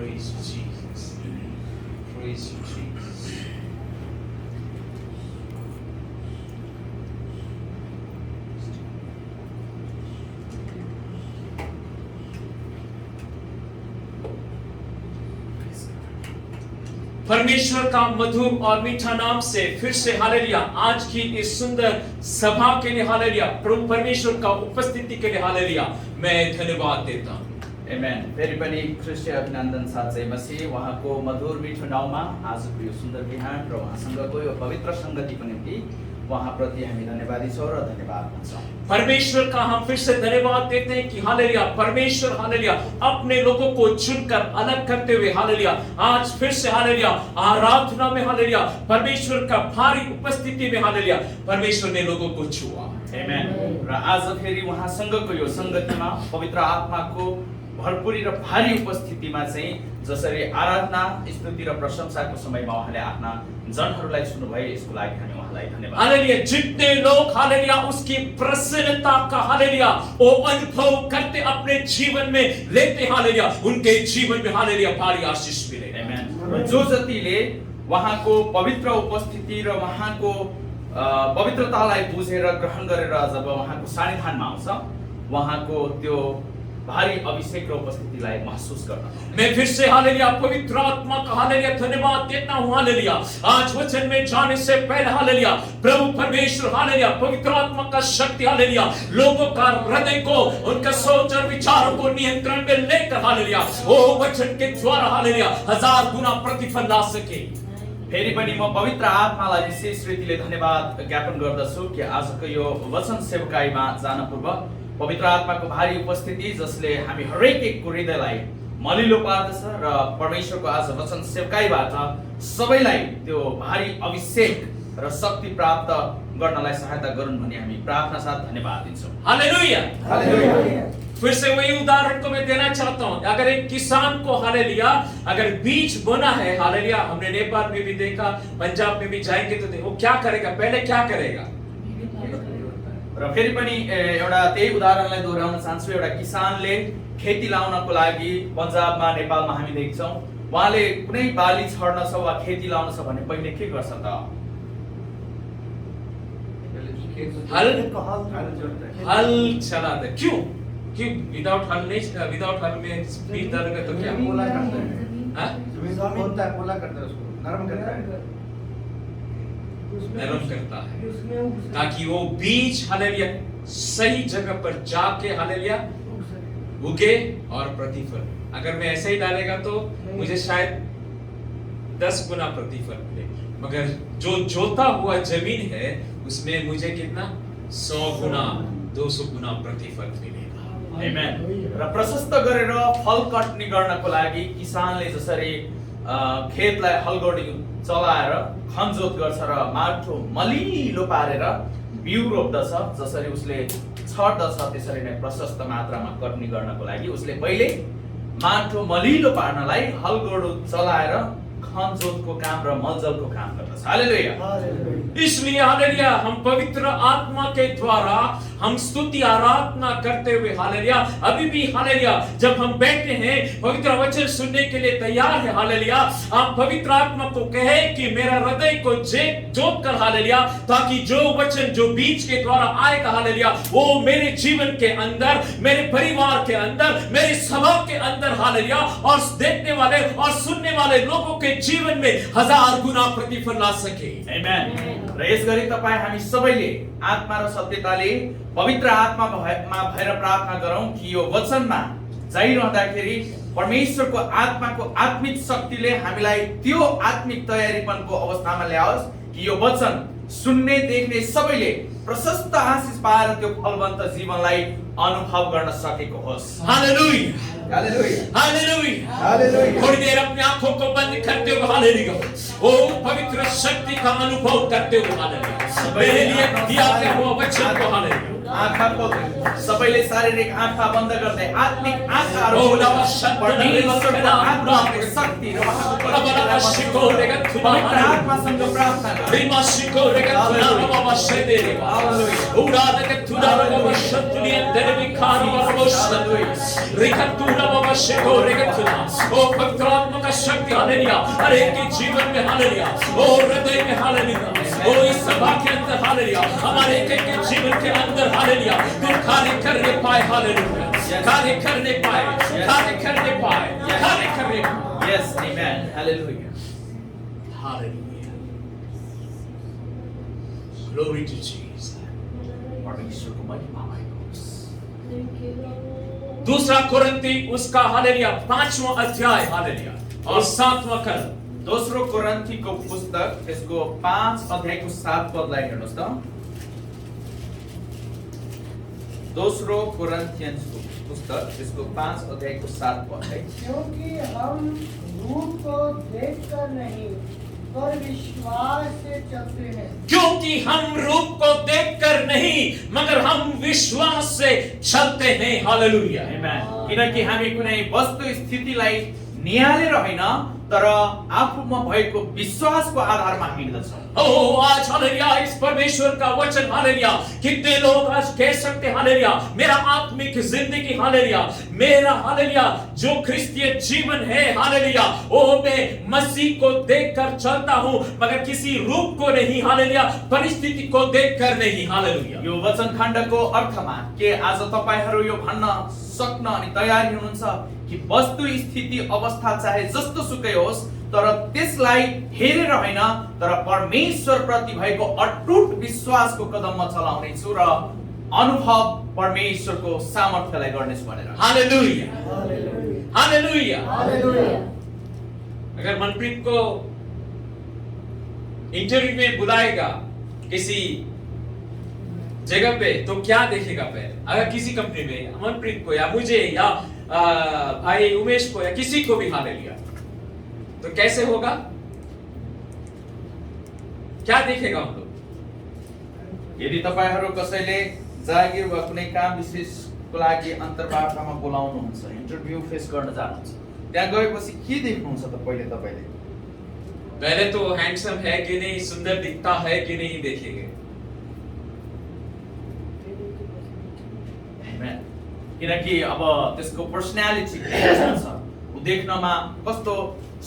Praise you, Jesus. Praise you, Jesus. परमेश्वर का मधुर और मीठा नाम से फिर से हालेलुया। आज की इस सुंदर सभा के लिए हालेलुया, प्रभु परमेश्वर का उपस्थिति के लिए हालेलुया मैं धन्यवाद देता हूँ। Amen. फेरि पनि ख्रीष्ट अभिनन्दन साँच्चै मसीह उहाँको मधुर मिठो नाउँमा आजको यो सुन्दर बिहान र उहाँसँगको यो पवित्र संगतिको निम्ति उहाँप्रति हामी धन्यवादी छौँ र धन्यवाद भन्छौँ। परमेश्वर का हम फिर से धन्यवाद देते हैं कि हालेलुया परमेश्वर हालेलुया अपने लोगों को चुनकर अलग करते हुए हालेलुया आज फिर से हालेलुया आराधना में हालेलुया परमेश्वर का भारी उपस्थिति में हालेलुया परमेश्वर ने लोगों को छुआ। आमेन। र आज फेरि उहाँसँगको यो संगतिमा पवित्र आत्माको भरपुरी र भारी उपस्थितिमा चाहिँ जसरी आराधना स्तुति र प्रशंसाको समयमा उहाँले आफ्ना जनहरूलाई चुन्नुभयो यसको लागि हामी उहाँलाई धन्यवाद। हालेलुया जितने लोग हालेलुया उसकी प्रसन्नता का हालेलुया वो अनुभव करते अपने जीवन में लेते हालेलुया उनके जीवन में हालेलुया भारी आशीष मिले। आमेन। र जो जतिले उहाँको पवित्र उपस्थिति र उहाँको पवित्रतालाई बुझेर ग्रहण गरेर जब उहाँको सान्निध्यमा आउँछ उहाँको त्यो भारी अभिषेक र उपस्थितिलाई महसुस गर्न। मैं फिर से हालेलुया पवित्र आत्मा का हालेलुया धन्यवाद देता हूँ हालेलुया। आज वचन में जाने से पहले हालेलुया प्रभु परमेश्वर हालेलुया पवित्र आत्मा का शक्ति हालेलुया लोगों का हृदय को उनका सोच और विचारों को नियंत्रण में लेकर हालेलुया वो वचन के द्वारा हालेलुया 1000 गुना प्रतिफल ला सके। फेरि पनि म पवित्र आत्मालाई विशेष रीतिले धन्यवाद ज्ञापन गर्दछु कि आजको यो वचन सेवकाईमा जान पूर्व पवित्र आत्माको भारी उपस्थिति जसले हामी हरेक एकको हृदयलाई मलिलो पार्दछ र परमेश्वरको आज वचन सेवकाईबाट सबैलाई त्यो भारी अभिषेक र शक्ति प्राप्त गर्नलाई सहायता गरून् भनी हामी प्रार्थना साथ धन्यवाद दिन्छौँ। हालेलुया हालेलुया। फिर से वही उदाहरण को मैं देना चाहता हूँ। अगर एक किसान को हालेलुया अगर बीज बोना है हालेलुया हमने नेपाल में भी देखा पंजाब में भी जाएंगे तो वो क्या करेगा पहले क्या करेगा र फेरि पनि एउटा त्यही उदाहरणलाई दोहोऱ्याउन चाहन्छु। एउटा किसानले खेती लाउनको लागि पन्जाबमा नेपालमा हामी देख्छौँ उहाँले कुनै बाली छर्न छ वा खेती लाउन छ भने पहिले के गर्छ त हल चलाता है। क्यों क्यों विदाउट हल नहीं विदाउट हल में बीज डालेगा तो क्या पोला करता है। हाँ? जमीन बोलता है पोला करता है उसको नरम करता है नरम करता है ताकि वो बीज हालेलुया सही जगह पर जाके हालेलुया उगे और प्रतिफल। अगर मैं ऐसे ही डालेगा तो मुझे शायद 10 गुना प्रतिफल मिले मगर जो जोता हुआ जमीन है उसमें मुझे कितना 100 गुना 200 गुना प्रतिफल मिलेगा। आमेन। र प्रशस्त गरेर फल कट्नी गर्नको लागि किसानले जसरी खेतलाई हलगोडी चलाएर खनजोत गर्छ र माटो मलिलो पारेर बिउ रोप्दछ जसरी उसले छर्दछ त्यसरी नै प्रशस्त मात्रामा कट्नी गर्नको लागि उसले पहिले माटो मलिलो पार्नलाई हलगोडो चलाएर खनजोतको काम र मलजलको काम गर्दछ। हालेलुया। इसलिए हालेलुया हम पवित्र आत्मा के द्वारा हम स्तुति आराधना करते हुए हालेलुया अभी भी हालेलुया जब हम बैठे हैं पवित्र वचन सुनने के लिए तैयार है हालेलुया आप पवित्र आत्मा को कहे कि मेरा हृदय को जोत कर हालेलुया ताकि जो वचन जो बीज के द्वारा आएगा हालेलुया वो मेरे जीवन के अंदर मेरे परिवार के अंदर मेरी सभा के अंदर हालेलुया और देखने वाले और सुनने वाले लोगों के जीवन में 1000 गुना प्रतिफल ला सके। आमेन। र यसगरी तपाईं हामी सबैले आत्मा र सत्यताले पवित्र आत्मामा भएर प्रार्थना गरौँ कि यो वचनमा जाइरहँदाखेरि परमेश्वरको आत्माको आत्मिक शक्तिले हामीलाई त्यो आत्मिक तयारीपनको अवस्थामा ल्याओस् कि यो वचन सुन्ने देख्ने सबैले प्रशस्त आशीष पाएर त्यो फलवन्त जीवनलाई अनुभव गर्न सकेको होस्। हालेलुया हालेलुया हालेलुया हालेलुया। थोड़ी देर अपनी आंखों को बंद करते हुए हालेलुया ओ पवित्र शक्ति का अनुभव करते हुए हालेलुया मेरे लिए दिया गया हुआ वचन को हालेलुया आँखा खोल्दै सबैले शारीरिक आँखा बन्द गर्दै आत्मिक आँखाहरू परमेश्वरको आत्माको शक्ति र उहाँको पवित्र आत्मासँग प्रार्थना गरौँ। Rimashiko rega tuna mama shedere. Ura rega Indara baba shantuli andere vikhara baba shantuli. Rikatura baba sheko rekatula. ओ पवित्र आत्मा का शक्ति हालेलुया हर एक के जीवन में हालेलुया ओ हृदय में हालेलुया ओ इस सभा के अंदर हालेलुया हमारे एक एक के जीवन के अंदर हालेलुया तू कार्य करने पाए हालेलुया कार्य करने पाए कार्य करने पाए कार्य करने पाए Yes, amen. Hallelujah. Hallelujah Glory to Jesus परमेश्वरको महिमा भएको होस्। दूसरा कोरिन्थी उसका हालेलुया 5वां अध्याय हालेलुया और 7वां कलम दोस्रो कोरिन्थीको पुस्तक त्यसको 5 अध्यायको 7 पदलाई हेर्नुहोस् त। दोस्रो कोरिन्थियन्सको पुस्तक त्यसको 5 अध्यायको 7 पद है। क्योंकि हम रूप को देखकर नहीं पर विश्वास से चलते हैं। क्योंकि हम रूप को देखकर नहीं मगर हम विश्वास से चलते हैं हालेलुया Amen. किनकि हामी कुनै वस्तु स्थितिलाई निहालेर होइन तर आफूमा भएको विश्वासको आधारमा हिँड्दछौँ। ओ आज हालेलुया इस परमेश्वर का वचन हालेलुया कितने लोग आज कह सकते हालेलुया मेरा आत्मिक जिंदगी हालेलुया मेरा हालेलुया जो क्रिस्तीय जीवन है हालेलुया ओ मैं मसीह को देखकर चलता हूं मगर किसी रूप को नहीं हालेलुया परिस्थिति को देखकर नहीं हालेलुया यो वचन खण्डको अर्थमा के आज तपाईहरु यो भन्न सक्न अनि तयारी हुनुहुन्छ कि वस्तु स्थिति अवस्था चाहे जस्तो सुकै होस् तर त्यसलाई हेरेर होइन तर परमेश्वर प्रति भएको अटुट विश्वासको कदममा चलाउने छु र अनुभव परमेश्वरको सामर्थ्यलाई गर्नेछु भनेर। हालेलुया हालेलुया हालेलुया। अगर मनप्रीत को इंटरव्यू में बुलाएगा किसी जगह पे तो क्या देखेगा पहले? अगर किसी कंपनी में मनप्रीत को या मुझे या भाई उमेश को या किसी को भी हालेलुया तो कैसे होगा? क्या देखेगा हम लोग? यदि तपाईहरु कसैले जागिर वा कुनै काम विशेषको लागि अन्तर्वार्तामा बोलाउनुहुन्छ इन्टरभ्यु फेस गर्न जानुहुन्छ त्यहाँ गएपछि के देख्नुहुन्छ त तपाईले? पहले तो हैंडसम है कि नहीं सुंदर दिखता है कि नहीं देखेंगे किनकि अब त्यसको पर्सनालिटी कस्तो छ उ देख्नमा कस्तो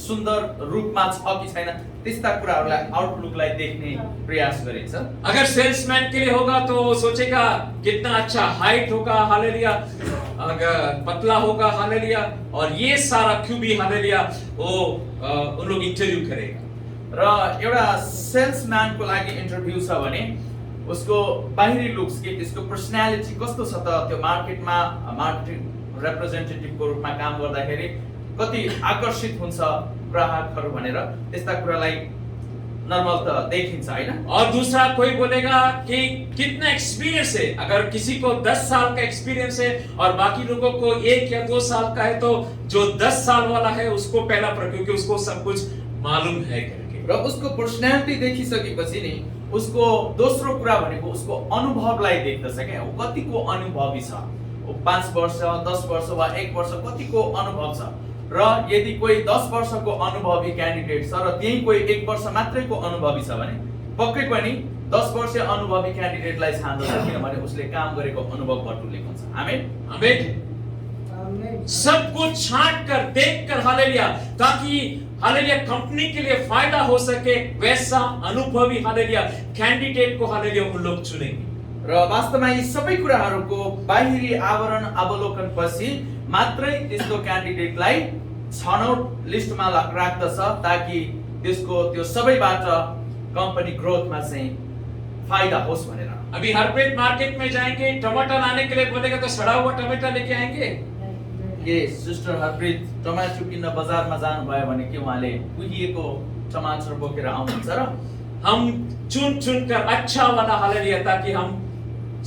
सुन्दर रूपमा छ कि छैन त्यस्ता कुराहरुलाई आउटलुकलाई देख्ने प्रयास गरिन्छ। अगर सेल्समैन के लिए होगा तो सोचेगा कितना अच्छा हाइट होगा हालेलुया अगर पतला होगा हालेलुया और ये सारा क्यूबी हालेलुया वो उन लोग इंटरव्यू करेगा र एउटा सेल्सम्यानको लागि इन्टरभ्यु छ भने उसको बाहिरी लुक्स के त्यसको पर्सनालिटी कस्तो छ त त्यो मार्केटमा मार्केटिङ रिप्रेजेन्टेटिभको रूपमा काम गर्दाखेरि कति आकर्षित हुन्छ ग्राहकहरु भनेर त्यस्ता कुरालाई नर्मल त देखिन्छ हैन। और दूसरा कोई बोलेगा कि कितना एक्सपीरियंस है अगर किसी को 10 साल का एक्सपीरियंस है और बाकी लोगों को 1 या 2 साल का है तो जो 10 साल वाला है उसको पहला क्योंकि उसको सब कुछ मालूम है करके र उसको पर्सनालिटी देखिसकेपछि नि उसको दोस्रो कुरा भनेको उसको अनुभवलाई देख्दछ के उ कतिको अनुभवी छ उ 5 वर्ष 10 वर्ष वा 1 वर्ष कतिको अनुभव छ र यदि कोही 10 वर्षको अनुभवी क्यान्डिडेट छ र त्यही कोही 1 वर्ष मात्रैको अनुभवी छ भने पक्कै पनि 10 वर्षीय अनुभवी क्यान्डिडेटलाई छान्दछ किनभने उसले काम गरेको अनुभव बटुलेको हुन्छ। आमेन आमेन सब कुछ छांट कर देख कर हालेलुया ताकि हालेलुया कंपनी के लिए फायदा हो सके वैसा अनुभवी हालेलुया कैंडिडेट को हालेलुया उन लोग चुनेंगे र वास्तवमा यी सबै कुराहरुको बाहिरी आवरण अवलोकन पछि मात्रै त्यस्तो क्यान्डिडेटलाई छनौट लिस्टमा राख्दछ ताकि त्यसको त्यो सबैबाट कम्पनी ग्रोथमा चाहिँ फाइदा होस् भनेर। अभी हरप्रीत मार्केट में जाएंगे टमाटर लाने के लिए बोलेगा तो सड़ा हुआ टमाटर लेके आएंगे के सिस्टर हरप्रीत टमाटर किन्न बजारमा जानु भयो भने के उहाँले कुहिएको टमाटर बोकेर आउनुहुन्छ र हम चुन चुन कर अच्छा वाला हालेलुया ताकि हम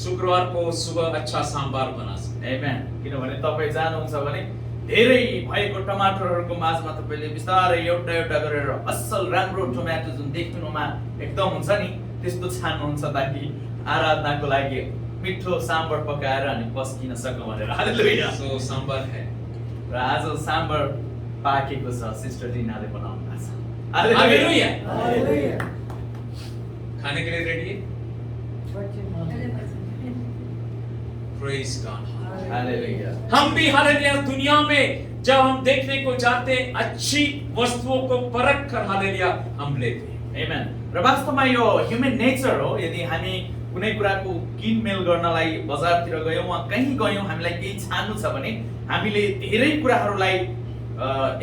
शुक्रवार को सुबह अच्छा सांबार बना सके। आमेन किनभने तपाई जानुहुन्छ भने धेरै भएको टमाटरहरुको माझमा तपाईले बिस्तारै एउटा एउटा गरेर असल राम्रो टमाटर जुन देख्नुमा एकदम हुन्छ नि त्यस्तो छान्नुहुन्छ ताकि आराधनाको लागि मिठो सांबार पकाएर अनि पस्किन सकौं भनेर। हालेलुया। सो सांबार है र आज सांबार पाकेको छ सिस्टर डिनाले बनाउनु भएको छ। हालेलुया हालेलुया। खाने के लिए रेडी है Praise God. हालेलुया। हम भी हालेलुया दुनिया में जब हम देखने को जाते हैं अच्छी वस्तुओं को परख कर हालेलुया हम लेते हैं। Amen। र वास्तवमा यो ह्युमन नेचर हो। यदि हामी कुनै कुराको किनमेल गर्नलाई बजारतिर गयौँ वा कहीँ गयौँ, हामीलाई केही छान्नु छ भने हामीले धेरै कुराहरूलाई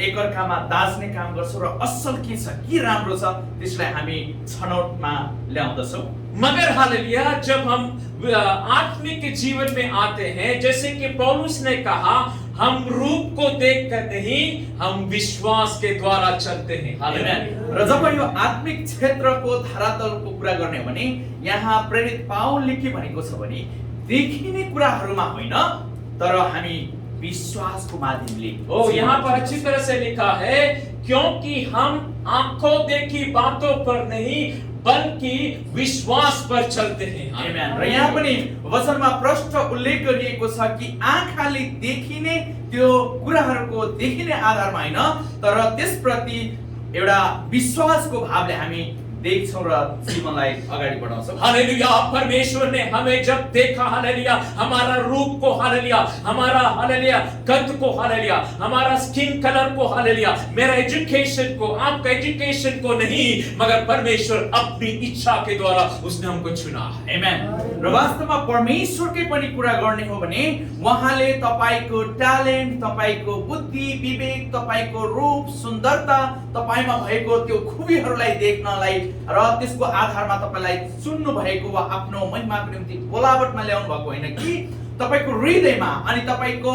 एकअर्कामा दाज्ने काम गर्छौँ र असल के छ, के राम्रो छ त्यसलाई हामी छनौटमा ल्याउँदछौँ। मगर हालेलुया जब हम आत्मिक जीवन में आते हैं, जैसे कि पौलुस ने कहा, हम रूप को देखकर नहीं, हम विश्वास के द्वारा चलते हैं। हालेलुया। र जब यो आत्मिक क्षेत्रको धरातलको कुरा गर्ने हो भने यहाँ प्रेरित पाउलले के भनेको छ भने देखिने कुराहरूमा होइन तर हामी विश्वासको माध्यमले। यहाँ पर अच्छी तरह से लिखा है, क्योंकि हम आंखों देखी बातों पर नहीं बल्कि विश्वास पर चलते हैं। आमेन। र यहाँ पनि वचनमा प्रष्ट उल्लेख गरिएको छ कि आँखाले देखिने त्यो कुराहरूको देखिने आधारमा होइन तर त्यसप्रति एउटा विश्वासको भावले हामी देख्छौँ र जीवनलाई अगाडि बढाउँछौँ। हालेलुया। परमेश्वर ने हमें जब देखा, हालेलुया, हमारा रूप को, हालेलुया, हमारा हालेलुया कद को, हालेलुया, हमारा स्किन कलर को, हालेलुया, मेरा एजुकेशन को, आपका एजुकेशन को नहीं, मगर परमेश्वर अपनी इच्छा के द्वारा उसने हमको चुना है। आमेन। र वास्तवमा परमेश्वरकै पनि कुरा गर्ने हो भने उहाँले तपाईको ट्यालेन्ट, तपाईको बुद्धि, विवेक, तपाईको रूप, सुन्दरता, तपाईमा भएको त्यो खुबीहरूलाई देख्नलाई र त्यसको आधारमा तपाईलाई चुन्नु भएको वा आफ्नो महिमाको निम्ति बोलावटमा ल्याउनु भएको होइन कि तपाईको हृदयमा अनि तपाईको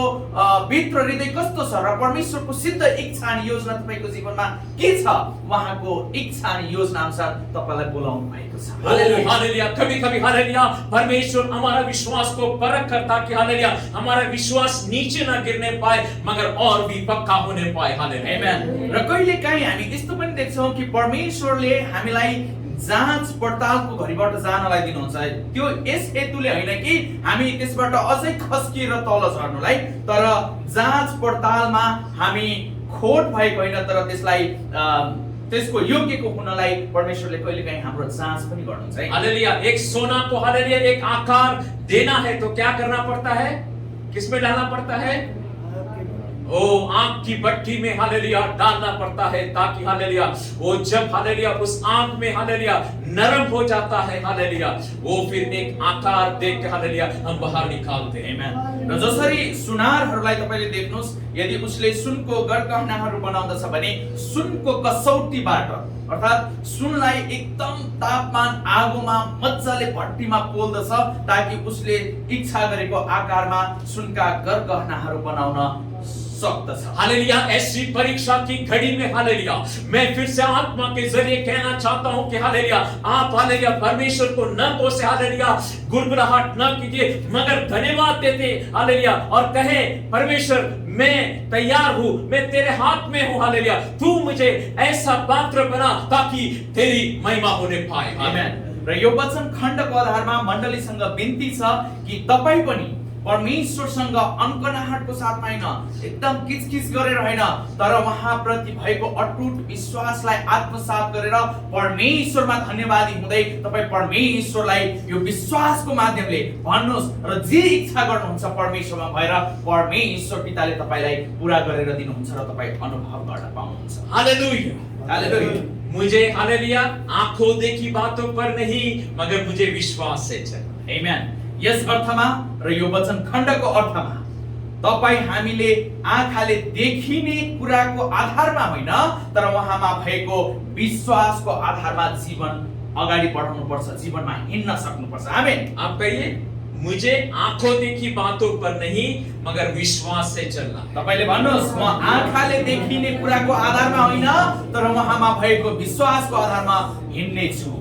भित्र हृदय कस्तो छ र परमेश्वरको सिद्ध इच्छा अनि योजना तपाईको जीवनमा के छ, उहाँको इच्छा अनि योजना अनुसार तपाईलाई बोलाउनु भएको छ। हालेलुया। हालेलुया। कभी-कभी हालेलुया परमेश्वर हमारा विश्वास को परख करता कि हालेलुया हमारा विश्वास नीचे ना गिरने पाए मगर और भी पक्का होने पाए। हालेलुया। आमेन। र कहिलेकाहीँ हामी यस्तो पनि देख्छौँ कि परमेश्वरले हामीलाई जाँच पडतालको घडीबाट जानलाई दिनुहुन्छ। त्यो यस हेतुले होइन कि हामी त्यसबाट अझै खस्किएर तल झर्नुलाई, तर जाँच पडतालमा हामी खोट भएको होइन तर त्यसलाई त्यसको योग्यको हुनलाई परमेश्वरले कहिलेकाहीँ हाम्रो जाँच पनि गर्नुहुन्छ। हालेलुया। एक सोना को हालेलुया एक आकार देना है तो क्या करना पड़ता है, किसमें डालना पड़ता है? ओ आंख की भट्टी में हालेलुया डालना पड़ता है ताकि हालेलुया वो जब हालेलुया उस आंख में हालेलुया नरम हो जाता है, हालेलुया वो फिर एक आकार देख के हालेलुया हम बाहर निकालते हैं। आमेन। र जसरी सुनारहरूलाई तपाईले देख्नुस्, यदि उसले सुनको गरगहनाहरू बनाउँदछ भने सुनको कसौटीबाट अर्थात सुनलाई एकदम तापमान आगोमा मज्जाले भट्टीमा पोल्दछ ताकि उसले इच्छा गरेको आकारमा सुनका गरगहनाहरू बनाउन सकदछ। हालेलुया। ऐसी परीक्षा की घड़ी में हालेलुया मैं फिर से आत्मा के जरिए कहना चाहता हूं कि हालेलुया आप हालेलुया परमेश्वर को न कोसे, हालेलुया गुड़गुड़ाहट न कीजिए मगर धन्यवाद देते हालेलुया और कहे परमेश्वर मैं तैयार हूं, मैं तेरे हाथ में हूं, हालेलुया तू मुझे ऐसा पात्र बना ताकि तेरी महिमा होने पाए। आमेन। र यो वचन खण्डको आधारमा मण्डलीसँग बिन्ती छ कि तपाई पनि परमेश्वरसँग अनकनाहटको साथमा होइन, एकदम किचकिच गरेर होइन तर उहाँप्रति भएको अटुट विश्वासलाई आत्मसात गरेर परमेश्वरमा धन्यवादी हुँदै तपाई परमेश्वरलाई यो विश्वासको माध्यमले भन्नुहोस् र जे इच्छा गर्नुहुन्छ परमेश्वरमा भएर परमेश्वर पिताले तपाईलाई पुरा गरेर दिनुहुन्छ र तपाई अनुभव गर्न पाउनुहुन्छ। हालेलुया। हालेलुया। मुझे हालेलुया आंखों देखी बातों पर नहीं मगर मुझे विश्वास से चलना। आमेन। यस अर्थमा र यो वचन खण्डको अर्थमा तपाई हामीले आँखाले देखिने कुराको आधारमा होइन तर उहाँमा भएको विश्वासको आधारमा जीवन अगाडि बढाउनु पर्छ, जीवनमा हिँड्न सक्नुपर्छ। आमेन। आप कहिए मुझे आंखों देखी बातों पर नहीं मगर विश्वास से चलना है। तपाईले भन्नुहोस् म आँखाले देखिने कुराको आधारमा होइन तर उहाँमा भएको विश्वासको आधारमा हिँड्ने छु।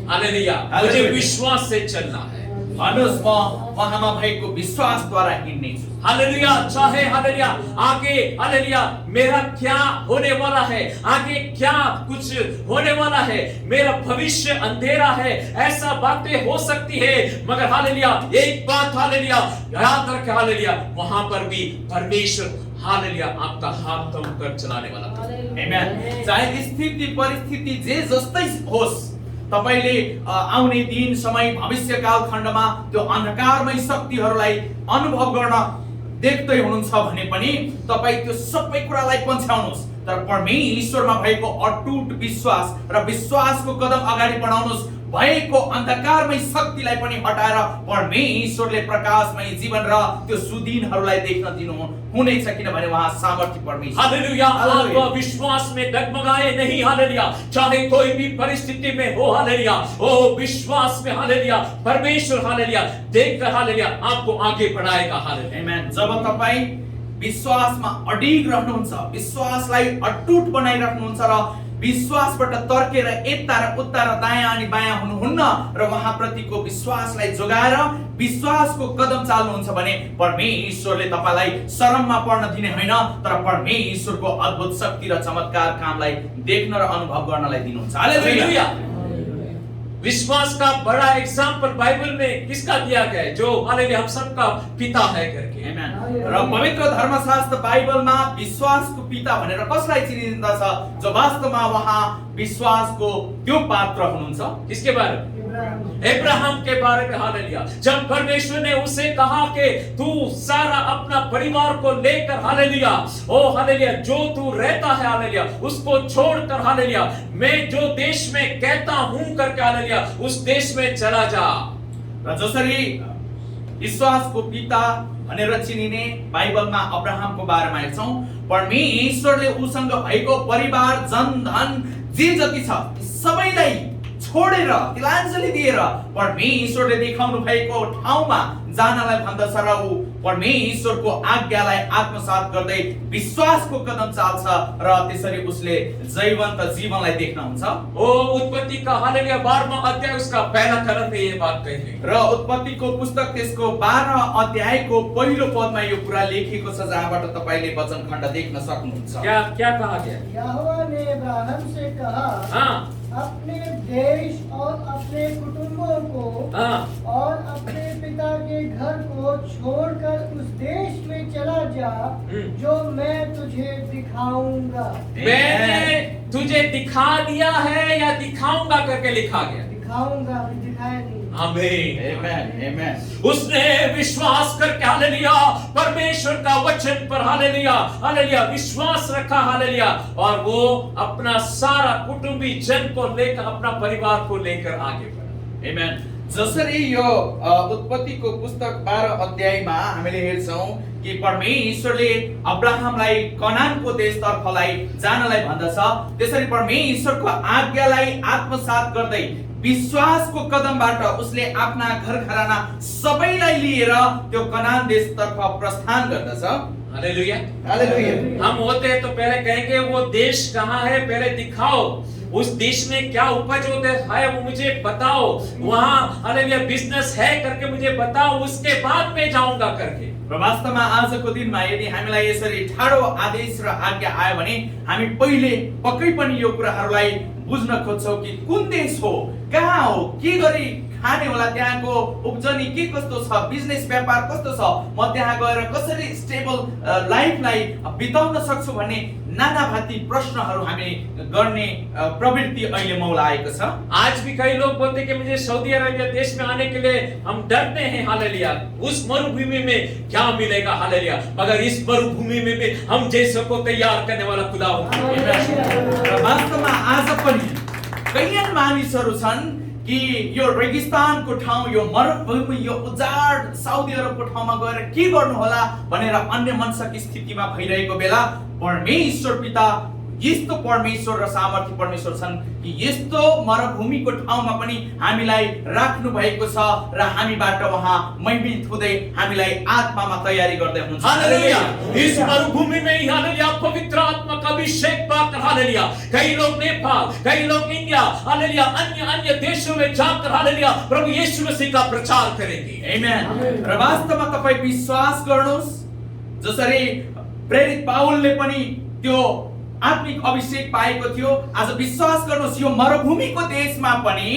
हालेलुया। मुझे विश्वास से चलना है। भन्नुहोस् म उहाँमा भएको विश्वासद्वारा हिँड्ने छु। हालेलुया। चाहे हालेलुया आगे हालेलुया मेरा क्या होने वाला है, आगे क्या कुछ होने वाला है, मेरा भविष्य अंधेरा है, ऐसा बातें हो सकती है मगर हालेलुया एक बात हालेलुया याद रखें, हालेलुया वहां पर भी परमेश्वर हालेलुया आपका हाथ थाम कर चलाने वाला था। आमेन। चाहे स्थिति परिस्थिति जे जस्तै होस् तपाईले आउने दिन समय भविष्यकाल खण्डमा त्यो अन्धकारमय शक्तिहरूलाई अनुभव गर्न देख्दै हुनुहुन्छ भने पनि तपाई त्यो सबै कुरालाई पन्छाउनुस्, तर परमेश्वरमा भएको अटुट विश्वास र विश्वासको कदम अगाडि बढाउनुस्। भएको अन्धकारमय शक्तिलाई पनि हटाएर परमेश्वरले प्रकाशमय जीवन र त्यो सुदिनहरूलाई देख्न दिनु हुनेछ, किनभने उहाँ सामर्थ्य परमेश्वर। हालेलुया। आप विश्वास में डगमगाए नहीं। हालेलुया। चाहे कोई भी परिस्थिति में हो, हालेलुया, ओ विश्वास में, हालेलुया, परमेश्वर, हालेलुया, देखकर, हालेलुया, आपको आगे बढ़ाएगा। हालेलुया। आमेन। जब तपाई विश्वासमा अडिग रहनुहुन्छ, विश्वासलाई अटुट बनाइराख्नुहुन्छ र विश्वासबाट तर्केर यता र उता र दायाँ अनि बायाँ हुनुहुन्न र उहाँप्रतिको विश्वासलाई जोगाएर विश्वासको कदम चाल्नुहुन्छ भने परमेश्वरले तपाईलाई शरममा पर्न दिने होइन, तर परमेश्वरको अद्भुत शक्ति र चमत्कार कामलाई देख्न र अनुभव गर्नलाई दिनुहुन्छ। हालेलुया। विश्वास का बड़ा एग्जाम्पल बाइबल में किसका दिया गया है? जो हालेलुया हम सबका पिता है करके। आमेन। र पवित्र धर्मशास्त्र बाइबलमा विश्वासको पिता भनेर कसलाई चिनिँदछ? जो वास्तवमा उहाँ विश्वासको त्यो पात्र हुनुहुन्छ। किसके बारे में? अब्राहम के बारे में। हालेलुया। जब परमेश्वर ने उसे कहा कि तू सारा अपना परिवार को लेकर, हालेलुया, ओ हालेलुया, जो तू रहता है, हालेलुया, उसको छोड़कर, हालेलुया, मैं जो देश में कहता हूं करके, हालेलुया, उस देश में चला जा। र जसरी विश्वासको पिता भनेर चिनिने बाइबलमा अब्राहमको बारेमा हेर्छौं, परमेश्वरले उसँग भएको परिवार, जनधन, जे जति छ सबैलाई छोडेर, तिलाञ्जली दिएर परमेश्वरले देखाउनु भएको ठाउँमा जानलाई भन्दछ र ऊ परमेश्वरको आज्ञालाई आत्मसात गर्दै विश्वासको कदम चाल्छ र त्यसरी उसले जीवन्त जीवनलाई देख्न हुन्छ। ओ उत्पत्ति का, हालेलुया, 12वां अध्याय उसका पहला कदम में ये बात कही र उत्पत्तिको पुस्तक त्यसको 12 अध्यायको पहिलो पदमा यो कुरा लेखिएको छ, जहाँबाट तपाईले वचन खण्ड देख्न सक्नुहुन्छ। क्या क्या कहा गया? यहोवा ने अब्राहम से कहा, हाँ, अपने देश और अपने कुटुंबों को हाँ, और अपने पिता के घर को छोड़कर उस देश में चला जा जो मैं तुझे दिखाऊंगा। मैंने तुझे दिखा दिया है या दिखाऊंगा करके लिखा गया? दिखाऊंगा, अभी दिखाया नहीं। आमीन। आमेन। आमेन। उसने विश्वास करके, हालेलुया, परमेश्वर का वचन पर, हालेलुया, हालेलुया, विश्वास रखा, हालेलुया, और वो अपना सारा कुटुंबी जन को लेकर, अपना परिवार को लेकर आगे बढ़ा। आमेन। जसरी यो उत्पत्तिको पुस्तक 12 अध्यायमा हामीले हेर्छौं कि परमेश्वरले अब्राहमलाई कनानको देशतर्फलाई जानलाई भन्दछ, त्यसरी परमेश्वरको आज्ञालाई आत्मसात गर्दै विश्वासको कदमबाट उसले आफ्ना घर घराना सबैलाई लिएर त्यो कनान देशतर्फ प्रस्थान गर्दछ। हालेलुया। हालेलुया। हम होते तो पहले कहेंगे वो देश कहाँ है, पहले दिखाओ, उस देश में क्या उपज होते है वो मुझे बताओ, वहाँ हालेलुया बिजनेस है करके मुझे बताओ, उसके बाद मैं जाऊंगा करके। र वास्तवमा आजको दिनमा यदि हामीलाई यसरी ठाडो आदेश र आज्ञा आयो भने हामी पहिले पक्कै पनि यो कुराहरूलाई बुझ्न खोज्छौं कि कुन देश हो, कहाँ हो, के गरी खाने होला, त्यहाँको उब्जनी के कस्तो छ, बिजनेस व्यापार कस्तो छ, म त्यहाँ गएर कसरी स्टेबल लाइफलाई बिताउन सक्छु भन्ने नाना भाती प्रश्नहरू हामी गर्ने प्रवृत्ति अहिले मौला आएको छ। आज भी कई लोग बोलते हैं कि मुझे सऊदी अरबिया देश में आने के लिए हम डरते हैं, हालेलुया, उस मरुभूमि में क्या मिलेगा, हालेलुया, मगर इस मरुभूमि में भी हम जैसे को तैयार करने वाला खुदा होगा। र वास्तवमा आज पनि कैयन मानिसहरू छन् कि यो रेगिस्तानको ठाउँ, यो मरुभूमि, यो उजाड साउदी अरबको ठाउँमा गएर के गर्नु होला भनेर अन्य मनसक स्थितिमा भइरहेको बेला परमेश्वर पिता यस्तो परमेश्वर र सामर्थ्य परमेश्वर छन् कि यस्तो मरुभूमिको ठाउँमा पनि हामीलाई राख्नु भएको छ र हामीबाट उहाँ महिमित हुँदै हामीलाई आत्मामा तयारी गर्दै हुनुहुन्छ। हालेलुया। इस मरुभूमि में ही, हालेलुया, पवित्र आत्मा का अभिषेक पाकर, हालेलुया, कई लोग नेपाल, कई लोग इंडिया, हालेलुया, अन्य अन्य देशों में जाकर, हालेलुया, प्रभु यीशु मसीह का प्रचार करेंगे। आमेन। र वास्तवमा तपाई विश्वास गर्नुस्, जसरी प्रेरित पाउलले पनि त्यो आत्मिक अभिषेक पाएको थियो, आज विश्वास गर्नुहोस् यो मरुभूमिको देशमा पनि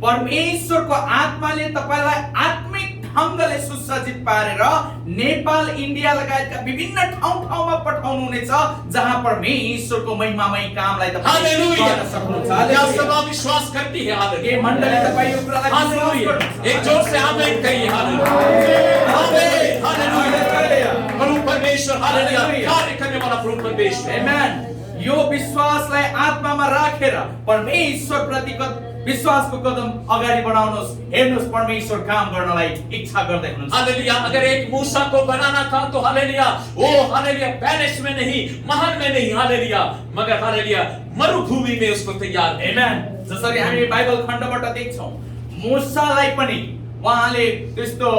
परमेश्वरको आत्माले तपाईलाई आत्मिक ढङ्गले सुसज्जित पारेर नेपाल इन्डिया लगायतका विभिन्न ठाउँमा पठाउनु हुनेछ जहाँ परमेश्वरको महिमामय कामलाई तपाईले हालेलुया। गर्न सक्नुहुन्छ। क्या हालेलुया। सब विश्वास करती है? हालेलुया। ये मण्डली तपाईँ यो कुरालाई विश्वास हालेलुया। गर्नुहुन्छ। एक जोर से आमेन कहिए। हालेलुया। आमेन। हालेलुया। प्रभु परमेश्वर हालेलुया हालेलुया। कार्य करने वाला प्रभु परमेश्वर। आमेन। यो विश्वासलाई आत्मामा राखेर परमेश्वर प्रतिको विश्वासको कदम अगाडि बढाउनुहोस्। हेर्नुहोस् परमेश्वर काम गर्नलाई इच्छा गर्दै हुनुहुन्छ। हालेलुया। अगर एक मूसा को बनाना था तो हालेलुया वो हालेलुया पैलेस में नहीं, महल में नहीं, हालेलुया मगर हालेलुया मरुभूमि में उसको तैयार है। आमेन। जसरी हामी बाइबल खण्डबाट देख्छौं मूसालाई पनि उहाँले त्यस्तो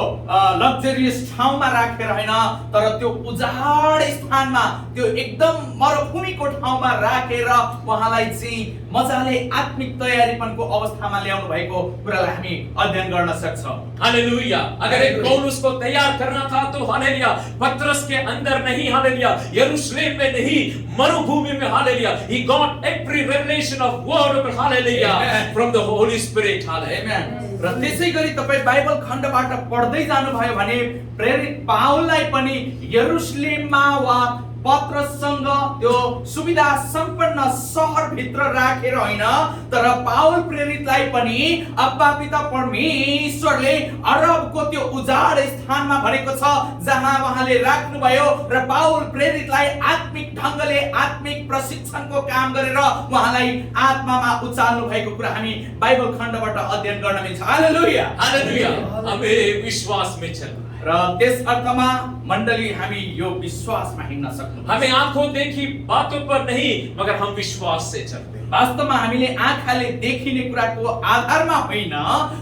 लग्जरियस ठाउँमा राखेर हैन तर त्यो उजाड स्थानमा त्यो एकदम मरुभूमिको ठाउँमा राखेर उहाँलाई चाहिँ मजाले आत्मिक तयारीपनको अवस्थामा ल्याउनु भएको कुरालाई हामी अध्ययन गर्न सक्छौं। हालेलुया। अगर एक पौलुस को तैयार करना था तो हालेलुया पतरस के अंदर नहीं, हालेलुया यरूशलेम में नहीं, मरुभूमि में, हालेलुया he got every revelation of word of hallelujah from the Holy Spirit। हालेलुया। आमेन। र त्यसैगरी तपाई बाइबल खण्डबाट पढ्दै जानुभयो भने प्रेरित पाउललाई पनि यरूशलेममा वा पत्रसँग त्यो सुविधा सम्पन्न शहर भित्र राखेर हैन तर पाउल प्रेरितलाई पनि अब्बा पिता परमेश्वरले अरबको त्यो उजाड स्थानमा भनेको छ जहाँ उहाँले राख्नुभयो र पाउल प्रेरितलाई आत्मिक ढङ्गले आत्मिक प्रशिक्षणको काम गरेर उहाँलाई आत्मामा उचाल्नु भएको कुरा हामी बाइबल खण्डबाट अध्ययन गर्न मिल्छ। हालेलुया। हालेलुया। हमें विश्वास में चलना है। र त्यस अर्थमा मण्डली हामी यो विश्वासमा हिँड्न सक्छौं। हमें आंखों देखी बातों पर नहीं मगर हम विश्वास से चलते हैं। वास्तवमा हामीले आँखाले देखिने कुराको आधारमा होइन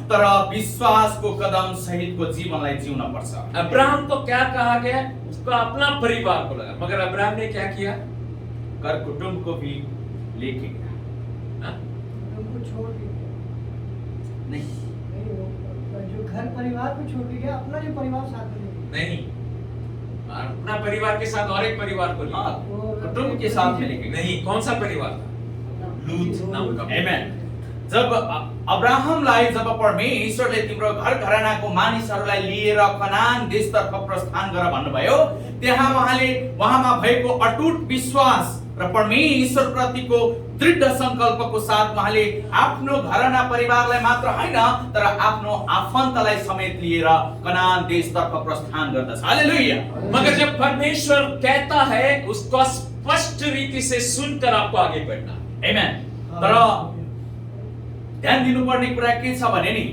तर विश्वासको कदम सहितको जीवनलाई जिउन पर्छ। अब्राहम को क्या कहा गया? उसका अपना परिवार को लगा मगर अब्राहम ने क्या किया? घर कुटुम्ब को भी लेके गया। हाँ? उनको छोड़ के गया। नहीं नहीं, वो जो घर परिवार को छोड़ के गया अपना जो परिवार साथ में ले गया। नहीं, अपना परिवार के साथ और एक परिवार को हाँ, लिया। कुटुम्ब के साथ में लेके गया। नहीं, कौन सा परिवार था? लूत नाम का। आमेन। जब अब्राहमलाई जब परमेश्वरले तिम्रो घर घरानाको मानिसहरूलाई लिएर कनान देशतर्फ प्रस्थान गर भन्नुभयो त्यहाँ उहाँमा भएको अटुट विश्वास र परमेश्वर प्रतिको दृढ संकल्पको साथ उहाँले आफ्नो घराना परिवारलाई मात्र हैन तर आफ्नो आफन्तलाई समेत लिएर कनान देशतर्फ प्रस्थान गर्दछ। हालेलुया। मगर जब परमेश्वर कहता है उसको स्पष्ट रीति से सुनकर आपको आगे बढ़ना। आमेन। तर ध्यान दिनुपर्ने कुरा के छ भने नि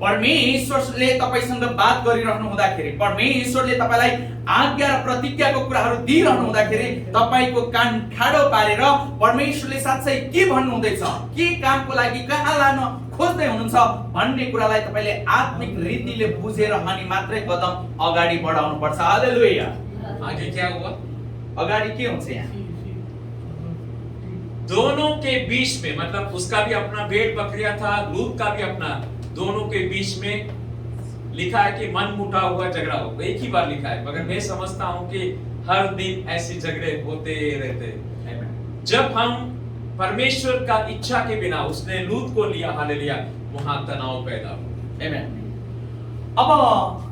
परमेश्वरले तपाईसँग बात गरिरहनु हुँदाखेरि परमेश्वरले तपाईलाई आज्ञा र प्रतिज्ञाको कुराहरू दिइरहनु हुँदाखेरि तपाईको कान ठाडो पारेर परमेश्वरले साच्चै के भन्नु हुँदैछ, के कामको लागि कहाँ लान खोज्दै हुनुहुन्छ भन्ने कुरालाई तपाईले आत्मिक रीतिले बुझेर अनि मात्रै कदम अगाडि बढाउनु पर्छ। हालेलुया। आगे क्या हुआ? अगाडि के हुन्छ यहाँ? दोनों के बीच में, मतलब उसका भी अपना भेड़ बकरिया था, लूत का भी अपना, दोनों के बीच में लिखा है कि मन मुटा हुआ झगड़ा हो। एक ही बार लिखा है मगर मैं समझता हूं कि हर दिन ऐसे झगड़े होते रहते। जब हम परमेश्वर का इच्छा के बिना उसने लूत को लिया, हालेलुया, वहां तनाव पैदा हुआ। आमेन। अब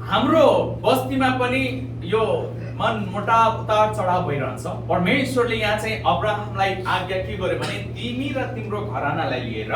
हाम्रो बस्तीमा पनि यो मन मुटाव उतार चढाव भइरहन्छ। परमेश्वरले यहाँ चाहिँ अब्राहमलाई आज्ञा के गर्यो भने तिमी र तिम्रो घरानालाई लिएर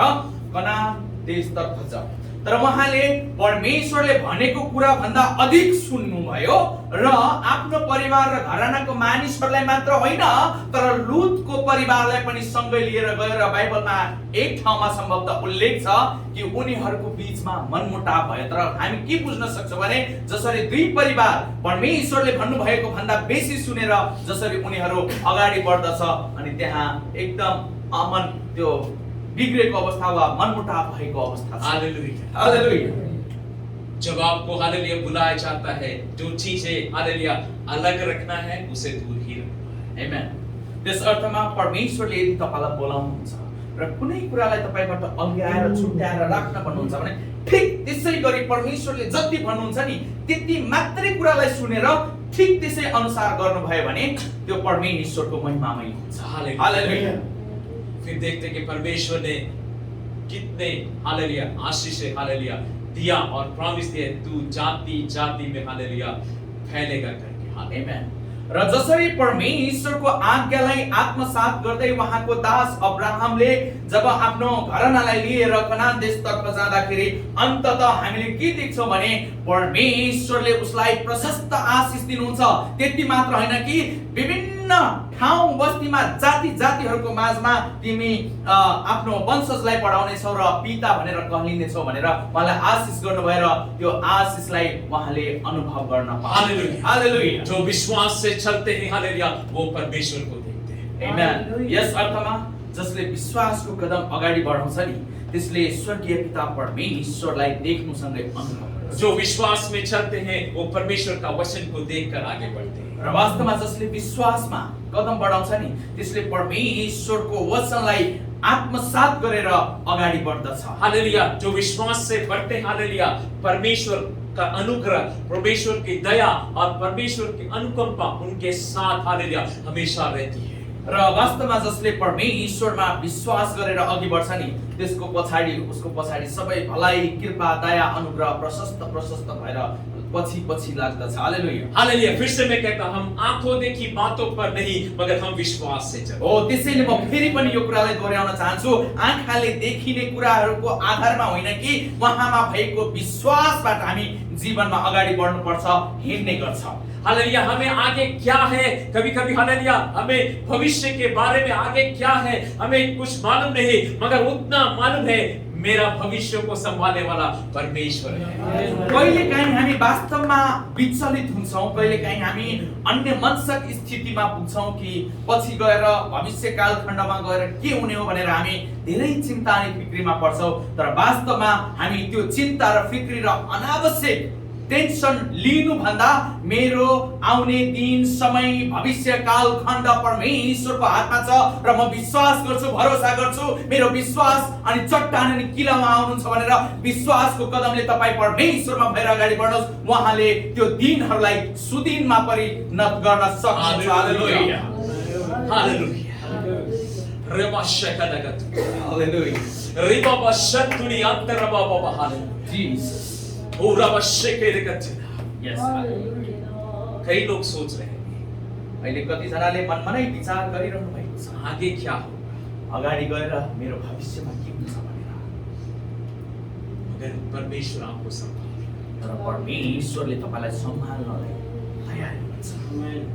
कनान देशतर्फ जा। तर उहाँले परमेश्वरले भनेको कुरा भन्दा अधिक सुन्नुभयो र आफ्नो परिवार र घरानाको मानिसहरूलाई मात्र होइन तर लूतको परिवारलाई पनि सँगै लिएर गएर बाइबलमा एक ठाउँमा सम्भवतः उल्लेख छ कि उनीहरूको बीचमा मनमुटाव भयो। तर हामी के बुझ्न सक्छौं भने जसरी दुई परिवार परमेश्वरले भन्नुभएको भन्दा बेसी सुनेर जसरी उनीहरू अगाडि बढ्दछ अनि त्यहाँ एकदम अमन त्यो बिग्रेको अवस्था वा मनमुटाव भएको अवस्था छ। हालेलुया। हालेलुया। जब आपको हालेलुया बुलाया जाता है जो चीजें हालेलुया अलग रखना है उसे दूर ही रखना है। आमेन। त्यस अर्थमा परमेश्वरले यदि तपाईलाई बोलाउनुहुन्छ र कुनै कुरालाई तपाईबाट अँग्याएर छुट्याएर राख्न भन्नुहुन्छ भने ठीक त्यसै गरी परमेश्वरले जति भन्नुहुन्छ नि त्यति मात्रै कुरालाई सुनेर ठीक त्यसै अनुसार गर्नुभयो भने त्यो परमेश्वरको महिमामय हुन्छ। हालेलुया। फिर देखते कि परमेश्वर ने कितने हालेलुया आशीष, हालेलुया दिया और प्रॉमिस दिया, तू जाति जाति में हालेलुया फैलेगा करके। हालेलुया। Amen. र जसरी परमेश्वरको आज्ञालाई आत्मसात गर्दै उहाँको दास अब्राहमले जब आफ्नो घरनालाई लिएर कनान देशतर्फ जाँदाखेरि अन्ततः हामीले के देख्छौँ भने परमेश्वरले उसलाई प्रशस्त आशिष दिनुहुन्छ। त्यति मात्र होइन कि विभिन्न ठाउँ बस्तीमा जाति जातिहरूको माझमा तिमी आफ्नो वंशजलाई बढाउनेछौ र पिता भनेर कहलिनेछौ भनेर उहाँलाई आशिष गर्नुभएर त्यो आशिषलाई उहाँले अनुभव गर्न पाए। हालेलुया। हालेलुया। जो विश्वास से चलते हैं हालेलुया वो परमेश्वर को देखते हैं। Amen. हालेलुया। यस अर्थमा जसले विश्वासको कदम अगाडि बढाउँछ नि त्यसले स्वर्गीय पिता परमेश्वरलाई देख्नुसँगै अनुभव गर्छ। जो विश्वास में चलते हैं वो परमेश्वर का वचन को देखकर आगे बढ़ते हैं। र वास्तवमा जसले विश्वासमा कदम बढाउँछ नि त्यसले परमेश्वरको वचनलाई आत्मसात गरेर अगाडि बढ्दछ। हालेलुया। जो विश्वास से बढ़ते हैं हालेलुया परमेश्वर का अनुग्रह, परमेश्वर की दया और परमेश्वर की अनुकंपा उनके साथ हालेलुया हमेशा रहती है। र वास्तवमा जसले परमेश्वरमा विश्वास गरेर अघि बढ्छ नि त्यसको पछाडि उसको पछाडि सबै भलाइ कृपा दया अनुग्रह प्रशस्त प्रशस्त भएर पछि पछि लाग्दछ। हालेलुया। हालेलुया। फिर से मैं कहता हूं, हम आंखों देखी बातों पर नहीं मगर हम विश्वास से चलते। हो त्यसैले म फेरि पनि यो कुरालाई दोहोर्याउन चाहन्छु, आँखाले देखिने कुराहरूको आधारमा होइन कि उहाँमा भएको विश्वासबाट हामी जीवनमा अगाडि बढ्नुपर्छ, हिँड्ने गर्छ। हालेलुया। हमें आगे क्या है, कभी कभी हालेलुया हमें भविष्य के बारे में आगे क्या है हमें कुछ मालूम नहीं, मगर उतना मालूम है मेरा भविष्य को संभालने वाला परमेश्वर है। कहिलेकाहीँ हामी वास्तवमा विचलित हुन्छौँ, कहिलेकाहीँ हामी अन्य मनसक स्थितिमा पुग्छौँ कि पछि गएर भविष्य कालखण्डमा गएर के हुने हो भनेर हामी धेरै चिन्ता अनि फिक्रीमा पर्छौँ। तर वास्तवमा हामी त्यो चिन्ता र फिक्री र अनावश्यक टेन्सन लिनुभन्दा मेरो आउने दिन समय भविष्य कालखण्ड परमेश्वरको हातमा छ र म विश्वास गर्छु, भरोसा गर्छु, मेरो विश्वास अनि चट्टान अनि किलामा आउनुहुन्छ भनेर विश्वासको कदमले तपाईँ परमेश्वरमा भएर अगाडि बढ्नुहोस्। उहाँले त्यो दिनहरूलाई सुदिनमा परिणत गर्न सक्नुहुन्छ। हालेलुया। हालेलुया। रेबा शकदगत। हालेलुया। रिबा बशतुनी अंतरबा बाबा। हालेलुया। जीसस। ओ रबा शकेदगत। यस। कई लोग सोच रहे हैं अहिले कतिजनाले मनमा नै विचार गरिरहनु भएको छ, आगे क्या होगा, अगाडि गएर मेरो भविष्यमा के हुन्छ भनेर। मगर परमेश्वर आपको संभाले। तर परमेश्वरले तपाईलाई सम्हाल्नलाई तयार हुनुहुन्छ।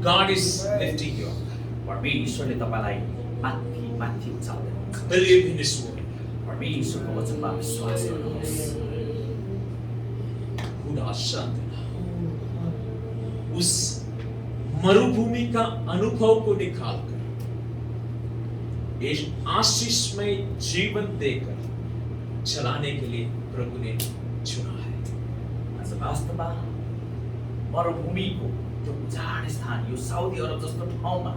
God is lifting you up. परमेश्वरले तपाईलाई माथि माथि उचाल्दै हुनुहुन्छ। Believe in His word. परमेश्वरको वचनमा विश्वास गर्नुहोस्। खुदा शांति। उस मरुभूमि का अनुभव को निकालकर इस आशीषमय जीवन देकर चलाने के लिए प्रभु ने चुना है। आज वास्तवमा मरुभूमिको त्यो उजाड स्थान, यो साउदी अरब जस्तो ठाउँमा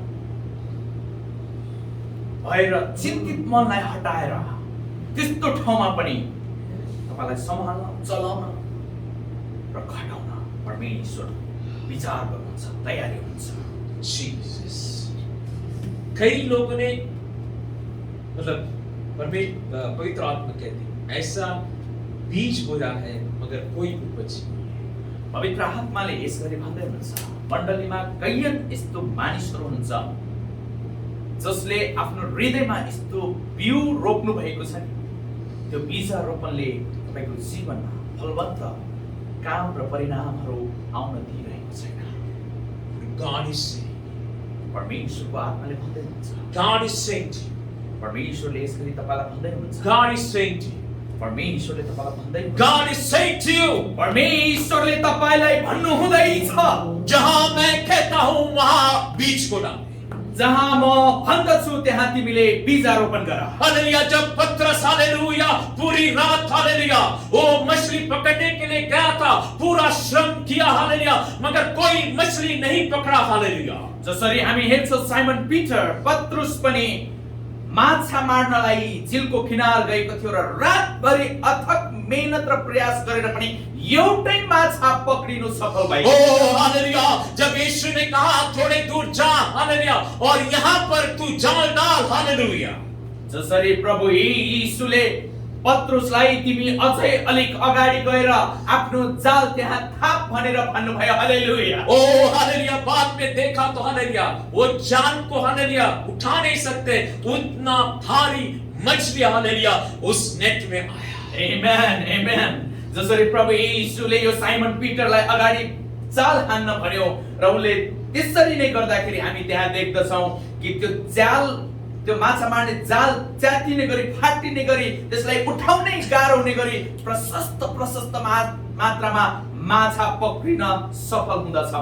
भएर चिन्तित मनलाई हटाएर त्यस्तो ठाउँमा पनि तपाईलाई सम्हाल्न, चलाउन र घटाउन परमेश्वर विचार गर्नुहुन्छ, तयारी हुनुहुन्छ। जीसस। कई लोगों ने मतलब पवित्र आत्मा कहती ऐसा बीज बोया है मगर कोई उपज नहीं है। पवित्र आत्माले यसरी भन्दै हुनुहुन्छ, मण्डलीमा कैयन यस्तो मानिसहरू हुन्छ जसले आफ्नो हृदयमा यस्तो बिउ रोप्नु भएको छ नि, त्यो बीज रोपनले तपाईको जीवनमा फलवन्त काम र परिणामहरू आउन दिइरहेको छैन। God is saying, परमेश्वरको आत्माले भन्दै हुनुहुन्छ, God is saying to you, परमेश्वरले यसरी तपाईलाई भन्दै हुनुहुन्छ, God is saying to you, परमेश्वरले तपाईलाई भन्दै हुनुहुन्छ, God is saying to you, परमेश्वरले तपाईलाई भन्नु हुँदैछ, जहां मैं कहता हूं वहां बीज को डाल। जहाँ म भन्दछु त्यहाँ तिमीले बीजारोपण गर। हालेलुया। जब पतरस हालेलुया पूरी रात हालेलुया वो मछली पकड़ने के लिए गया था, पूरा श्रम किया हालेलुया मगर कोई मछली नहीं पकड़ा। हालेलुया। जसरी हामी हेर्छौं साइमन पिटर पत्रुस पनि माछा मार्नलाई झिलको किनार गएको थियो र रातभरि अथक मेहनत र प्रयास गरेर पनि एउटै माछा पक्रिनु सफल भएको। ओ हालेलुया। जब यीशु ने कहा थोड़े दूर जा हालेलुया और यहाँ पर तू जाल डाल। हालेलुया। जसरी प्रभु यीशुले पत्रुसलाई तिमी अझै अलिक अगाडि गएर आफ्नो जाल त्यहाँ थाप भनेर भन्नुभयो। हालेलुया। ओ हालेलुया, बाद में देखा तो हालेलुया वो जाल को हालेलुया उठा नहीं सकते, उतना भारी मछली हालेलुया उस नेट में आया। आमेन, आमेन। जसरी प्रभु येशूले यो साइमन पिटरलाई अगाडि जाल हान्न भन्यो र उनले त्यसरी नै गर्दाखेरि हामी त्यहाँ देख्दछौँ कि त्यो जाल, त्यो माछा मार्ने जाल च्यातिने गरी, फाटिने गरी, त्यसलाई उठाउनै गाह्रो हुने गरी प्रशस्त मात्रामा माछा पक्रिन सफल हुँदछ।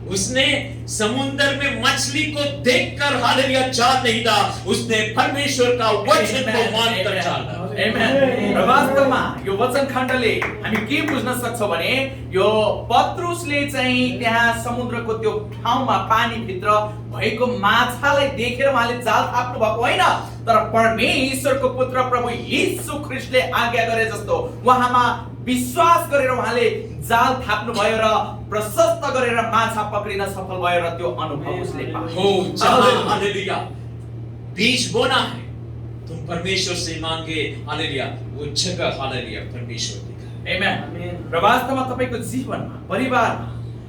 उसने समुद्र में मछली को देखकर हालेलुया जाल नहीं था, उसने परमेश्वर का वचन को मानकर जाला। आमेन। र वास्तवमा यो वचन खण्डले हामी के बुझ्न सक्छौं भने यो पत्रुसले चाहिँ त्यहाँ समुद्रको त्यो ठाउँमा पानी भित्र भएको माछालाई देखेर उहाँले जाल थाप्नु भएको होइन, तर परमेश्वरको पुत्र प्रभु येशू ख्रीष्टले आज्ञा गरे जस्तो उहाँमा विश्वास गरेर उहाँले जाल थाप्नु भयो र प्रशस्त गरेर माछा पक्रिन सफल भयो र त्यो अनुभव उसले पायो। हो जहाँ हालेलुया बीज बोना है, तुम परमेश्वर से मांगे हालेलुया, वो जगह हालेलुया परमेश्वर देगा। आमेन। र वास्तवमा तपाईको जीवनमा, परिवारमा,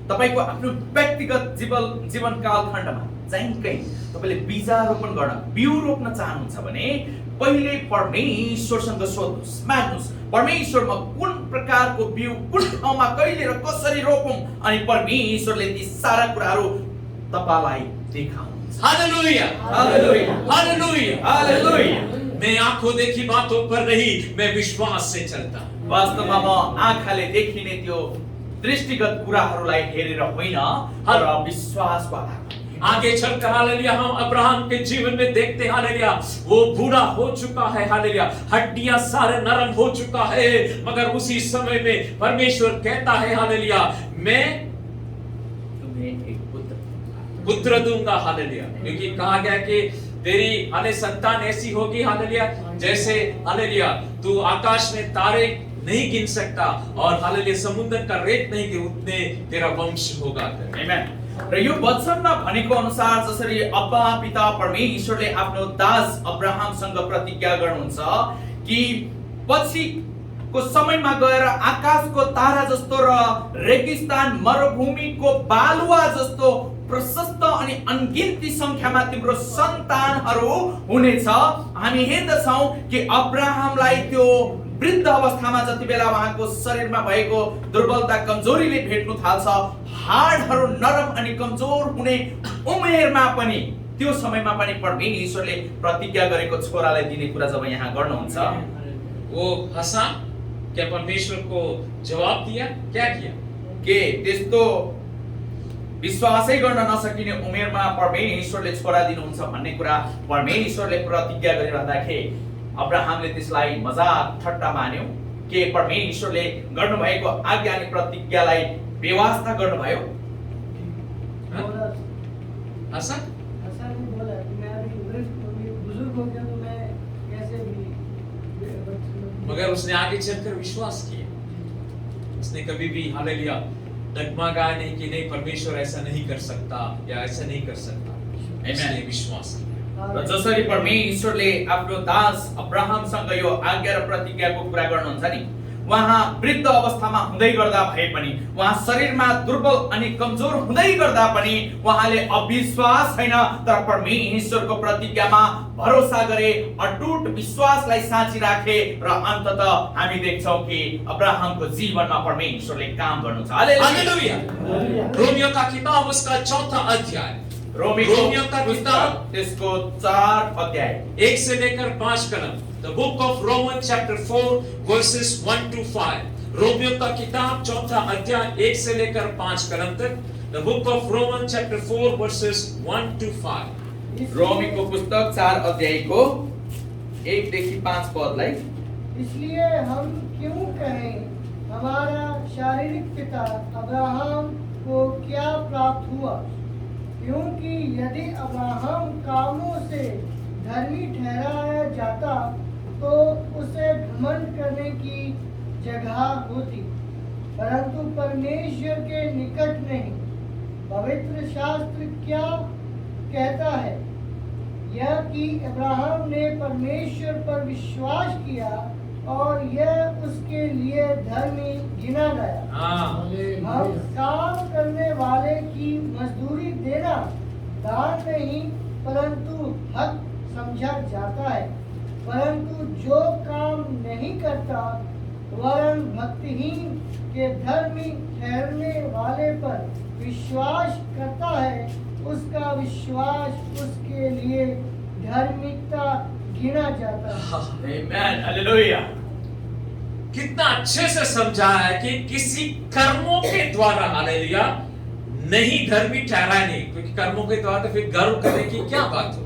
तपाईको आफ्नो व्यक्तिगत जीवन कालखण्डमा जहीँकै तपाईले बीजारोपण गर्न, बिउ रोप्न चाहनुहुन्छ भने पहिले परमेश्वरसँग सोध्नुस्, माग्नुस्, परमेश्वरमा कुन प्रकारको बिउ कुन ठाउँमा कहिले र कसरी रोपौं, अनि परमेश्वरले ती सारा कुराहरू तपाईलाई देखाउनुहुन्छ। हालेलुया, हालेलुया, हालेलुया, हालेलुया। मैं आंखों देखी बातों पर नहीं, मैं विश्वास से चलता हूं। वास्तवमा म आँखाले देखिने त्यो दृष्टिगत कुराहरूलाई हेरेर होइन, तर विश्वासको आधारमा। आगे चलकर हालेलुया हम अब्राहम के जीवन में देखते हालेलुया वो बूढ़ा हो चुका है, हालेलुया हड्डियां सारे नरम हो चुका है, मगर उसी समय में परमेश्वर कहता है हालेलुया मैं तुम्हें एक पुत्र दूंगा हालेलुया, क्योंकि कहा गया कि तेरी हाले संतान ऐसी होगी हालेलुया जैसे हालेलुया तू आकाश में तारे नहीं गिन सकता और हालेलुया समुद्र का रेत नहीं कि उतने तेरा वंश होगा। आमेन। र यो वचनमा भनेको अनुसार जसरी अब्बा पिता परमेश्वरले आफ्नो दास अब्राहमसँग प्रतिज्ञा गर्नुहुन्छ कि पछिको समयमा गएर आकाशको तारा जस्तो र रेगिस्तान मरुभूमिको बालुवा जस्तो प्रशस्त अनि अनगिन्ती संख्यामा तिम्रो सन्तानहरू हुनेछ। हामी हेर्दछौं कि अब्राहमलाई त्यो वृद्ध अवस्थामा जति बेला उहाँको शरीरमा भएको दुर्बलता कमजोरीले भेट्नु थाल्छ, हाडहरू नरम अनि कमजोर हुने उमेरमा पनि, त्यो समयमा पनि परमेश्वरले प्रतिज्ञा गरेको छोरालाई दिने कुरा जब यहाँ गर्नुहुन्छ, वो हंसा, क्या परमेश्वर को जवाब दिया, क्या किया? के त्यस्तो विश्वासै गर्न नसकिने उमेरमा परमेश्वरले छोरा दिनुहुन्छ भन्ने कुरा परमेश्वरले प्रतिज्ञा गरिरहँदाखेरि अब्राहमले त्यसलाई मजाक ठट्टा मान्यो के परमेश्वरले गर्नुभएको आज्ञा अनि प्रतिज्ञालाई बेवास्ता गर्नुभयो? हंसा नहीं बोला कि मैं अभी बुजुर्ग हो गया तो मैं कैसे भी, मगर उसने आगे चलकर विश्वास किया, उसने कभी भी हालेलुया डगमगाया नहीं कि नहीं परमेश्वर ऐसा नहीं कर सकता या ऐसा नहीं कर सकता, उसने विश्वास किया। र जसरी परमेश्वरले आफ्नो दास अब्राहमसँग यो आज्ञा र प्रतिज्ञाको कुरा गर्नुहुन्छ नि, उहाँ वृद्ध अवस्थामा हुँदै गर्दा भए पनि, उहाँ शरीरमा दुर्बल अनि कमजोर हुँदै गर्दा पनि उहाँले अविश्वास छैन तर परमेश्वरको प्रतिज्ञामा भरोसा गरे, अटुट विश्वासलाई साँची राखे र अन्ततः हामी देख्छौं कि अब्राहमको जीवनमा परमेश्वरले काम गर्नुहुन्छ। हालेलुया। रोमियो का किताब उसका 4था अध्याय, रोमियो का किताब त्यसको 4 अध्याय 1 से लेकर 5 कलम, The book of Romans chapter 4 verses 1 to 5। Romeo का किताब 4था अध्याय 1 से लेकर 5 कलम तक, The book of Romans chapter 4 verses 1 to 5। रोमीको पुस्तक 4 अध्यायको 1 देखि 5 पदलाई, इसलिए हम क्यों कहें हमारा शारीरिक पिता अब्राहम को क्या प्राप्त हुआ, क्योंकि यदि अब्राहम कामों से धर्मी ठहराया जाता तो उसे घमंड करने की जगह होती, परंतु परमेश्वर के निकट नहीं। पवित्र शास्त्र क्या कहता है, यह कि अब्राहम ने परमेश्वर पर विश्वास किया और यह उसके लिए धर्मी गिना गया। हम काम करने वाले की मजदूरी देना दान नहीं परंतु हक समझा जाता है, परंतु जो काम नहीं करता वरन भक्तिहीन के धर्मी ठहरने वाले पर विश्वास करता है, उसका विश्वास उसके लिए धार्मिकता गिना जाता है। Amen. Hallelujah. कितना अच्छे से समझा है कि किसी कर्मों के द्वारा, हालेलुया, नहीं धर्मी ठहराए नहीं, क्योंकि कर्मों के द्वारा तो फिर गर्व करने की क्या बात हो।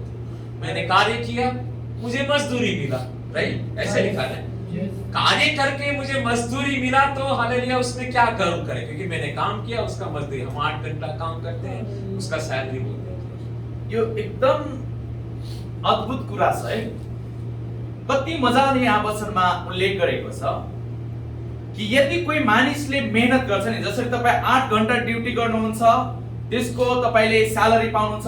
मैंने कार्य किया, मुझे मजदूरी मिला, राइट, ऐसे लिखा है। कार्य करके मुझे मजदूरी मिला तो हालेलुया उसमें क्या गर्व करे, क्योंकि मैंने काम किया, उसका मजदूरी। हम 8 घंटा काम करते हैं, उसका सैलरी बोलते हैं। यो एकदम अद्भुत कुरा छ है। कति मजाले यहाँ वचनमा उल्लेख गरेको छ कि यदि कोही मानिसले मेहनत गर्छ नि, जसरी तपाईँ 8 घण्टा ड्युटी गर्नुहुन्छ, त्यसको तपाईले स्यालेरी पाउनुहुन्छ,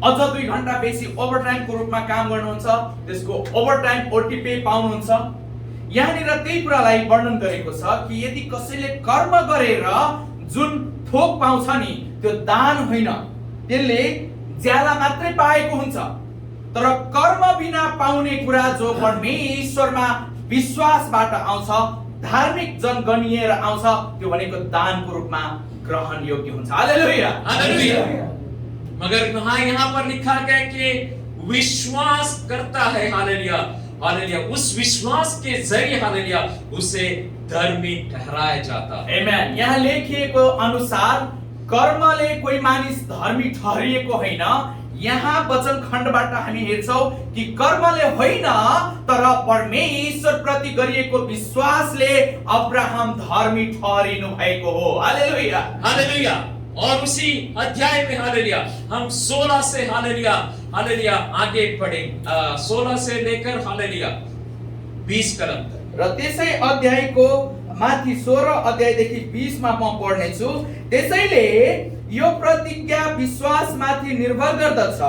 अझ 2 घण्टा बेसी ओभरटाइमको रूपमा काम गर्नुहुन्छ, त्यसको ओभरटाइम ओटी पे पाउनुहुन्छ। यहाँनिर त्यही कुरालाई वर्णन गरेको छ कि यदि कसैले कर्म गरेर जुन थोक पाउँछ नि, त्यो दान होइन, त्यसले ज्याला मात्रै पाएको हुन्छ। तर कर्म बिना पाउने कुरा जो परमेश्वरमा विश्वासबाट आउँछ, धार्मिक जन गनिएर आउँछ, त्यो भनेको दानको रूपमा ग्रहण योग्य हुन्छ। हालेलुया, हालेलुया। मगर यहाँ पर लिखा गया कि विश्वास करता है, हालेलुया, हालेलुया, उस विश्वास के जरिए हालेलुया उसे धर्मी ठहराया जाता है। आमेन। यहाँ लेखिएको अनुसार कर्मले कोही मानिस धर्मी ठहरिएको होइन। यहाँ वचन खण्डबाट हामी हेर्छौं कि कर्मले होइन तर परमेश्वर प्रति गरिएको विश्वासले अब्राहम धर्मी ठहरिनु भएको हो। हालेलुया, हालेलुया। और उसी अध्याय में हालेलुया हम 16 से हालेलुया हालेलुया आगे पढ़े, 16 से लेकर हालेलुया 20 कदम तक। र त्यसै अध्यायको माथि 16 अध्यायदेखि 20 मा म पढ्ने छु। त्यसैले यो प्रतिज्ञा विश्वासमाथि निर्भर गर्दछ,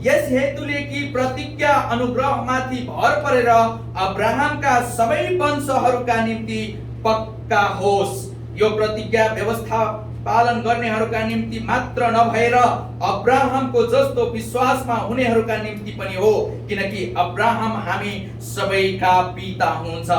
यस हेतुले कि प्रतिज्ञा अनुग्रहमाथि भर परेर अब्राहमका सबै वंशहरूका निम्ति पक्का होस्। यो प्रतिज्ञा व्यवस्था पालन गर्नेहरूका निम्ति मात्र नभएर अब्राहमको जस्तो विश्वासमा हुनेहरूका निम्ति पनि हो, किनकि अब्राहम हामी सबैका पिता हुनुहुन्छ।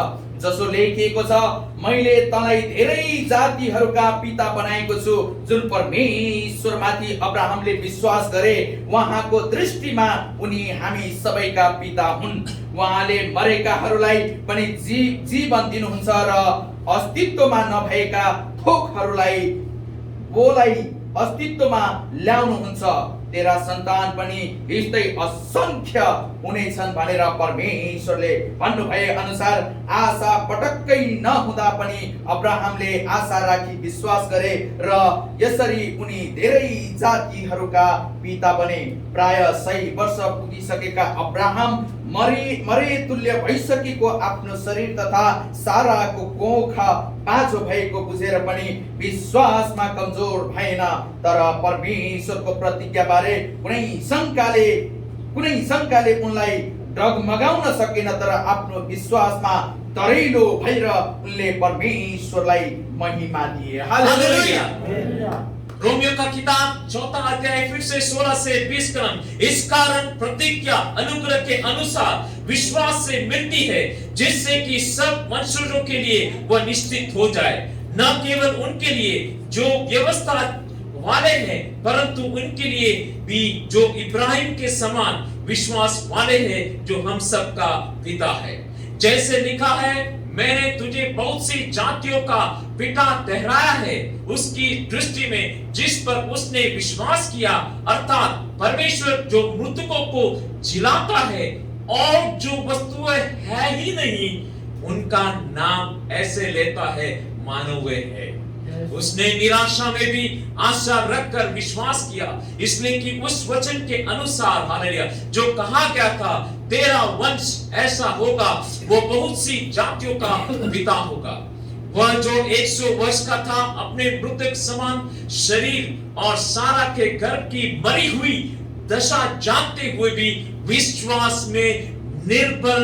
जसो लेखिएको छ, मैले तँलाई धेरै जातिहरूका पिता बनाएको छु। जुन परमेश्वरमाथि अब्राहमले विश्वास गरे, उहाँको दृष्टिमा उनी हामी सबैका पिता हुन्। उहाँले मरेकाहरूलाई पनि जीवन दिनुहुन्छ र अस्तित्वमा नभएका थोकहरूलाई बोलाई अस्तित्वमा ल्याउनुहुन्छ। तेरा सन्तान पनि यस्तै असंख्य हुनेछन् भनेर परमेश्वरले भन्नुभए अनुसार आशा पटक्कै नहुँदा पनि अब्राहमले आशा राखी विश्वास गरे र यसरी उनी धेरै जातिहरूका पिता बने। प्राय 100 वर्ष पुगिसकेका अब्राहम मरे तुल्य भइसकेको आफ्नो शरीर तथा साराको कोख बाँझो भएको बुझेर पनि विश्वासमा कमजोर भएन। तर परमेश्वरको प्रतिज्ञा बारे कुनै शंकाले उनलाई डगमगाउन सकेन। तर आफ्नो विश्वासमा दरिलो भएर उनले परमेश्वरलाई महिमा दिए। हालेलुया। रोमियो का किताब 4 अध्याय फिर से 16 से 20 कदम। इस कारण प्रतिज्ञा अनुग्रह के अनुसार विश्वास से मिलती है, जिससे कि सब मनुष्यों के लिए वह निश्चित हो जाए, न केवल उनके लिए जो व्यवस्था वाले हैं, परंतु उनके लिए भी जो इब्राहिम के समान विश्वास वाले हैं, जो हम सबका पिता है। जैसे लिखा है, मैंने तुझे बहुत सी जातियों का पिता ठहराया है, उसकी दृष्टि में जिस पर उसने विश्वास किया, अर्थात परमेश्वर जो मृतकों को जिलाता है और जो वस्तुएं है ही नहीं उनका नाम ऐसे लेता है मानो वे है। उसने निराशा में भी आशा रखकर विश्वास किया, इसलिए कि उस वचन के अनुसार हालेलुया जो कहा गया था, तेरा वंश ऐसा होगा, वो बहुत सी जातियों का पिता होगा। वह जो 100 वर्ष का था, अपने मृतक समान शरीर और सारा के गर्भ की मरी हुई दशा जानते हुए भी विश्वास में निर्बल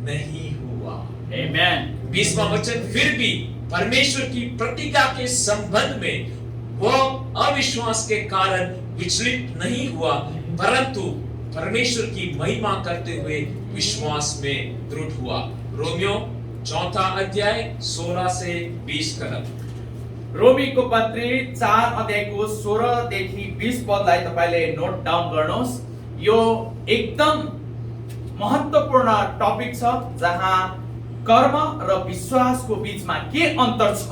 नहीं हुआ। Amen. 20वां वचन, फिर भी परमेश्वर की प्रतिज्ञा के संबंध में वह अविश्वास के कारण विचलित नहीं हुआ, परंतु परमेश्वर की महिमा करते हुए विश्वास में दृढ़ हुआ। रोमियो 4 अध्याय 16 से 20 कदम। रोमीको पत्री 4 अध्यायको 16 देखि 20 पदलाई तपाईले नोट डाउन गर्नुहोस्। यो एकदम महत्त्वपूर्ण टपिक छ जहाँ कर्म र विश्वासको बीचमा के अन्तर छ,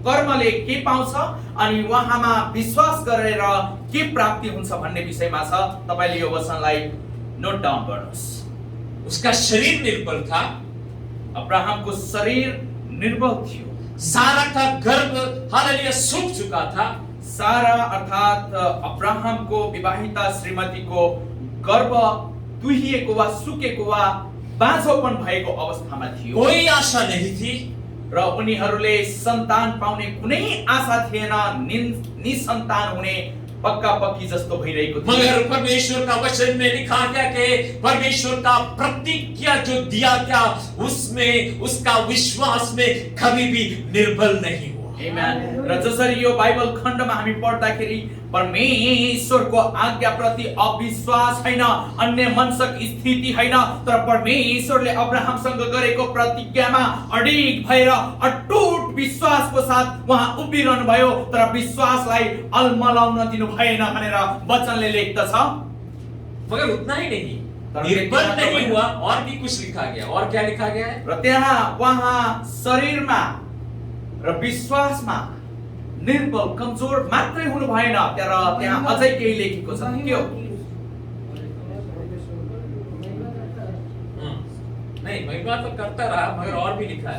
कर्मले के पाउँछ अनि वहाँमा विश्वास गरेर के प्राप्ति हुन्छ भन्ने विषयमा छ। तपाईले यो वचनलाई नोट डाउन गर्नुहोस्। उसका शरीर निर्बल था, अब्राहमको शरीर निर्बल थियो। सारा का गर्भ हालेलुया सूख चुका था। सारा अर्थात अब्राहमको विवाहिता श्रीमतीको गर्भ तुहिएको वा सुकेको वा बाँझोपन भएको अवस्थामा थियो। कोई आशा नहीं थी र उनीहरूले सन्तान पाउने कुनै आशा थिएन, निसन्तान हुने पक्का पक्की जस्तो भइरहेको थियो। मगर परमेश्वर का वचन में लिखा गया कि परमेश्वर का प्रतिज्ञा जो दिया गया उसमें उसका विश्वास में कभी भी निर्बल नहीं हुआ। आमेन। र जसरी यो बाइबल खण्डमा हामी पढ्दाखेरि परमेश्वरको आज्ञाप्रति अविश्वास हैन, अन्य मनसक स्थिति हैन, तर परमेश्वरले अब्राहमसँग गरेको प्रतिज्ञामा अडिग भएर अटुट विश्वासको साथ उहाँ उभिरहनु भयो, तर विश्वासलाई अलमलाउन दिनु भएन भनेर वचनले लेख्दछ। मगर उतना ही नहीं, निर्बल नहीं हुआ, और भी कुछ लिखा गया। और क्या लिखा गया है? र त्यहाँ उहाँ शरीरमा र विश्वासमा निर्बल कमजोर मात्रै हुनु भएन, तर त्यहाँ अझै केही लेखेको छ। के हो? नहीं, महिमा तो करता रहा, मगर और भी लिखा है।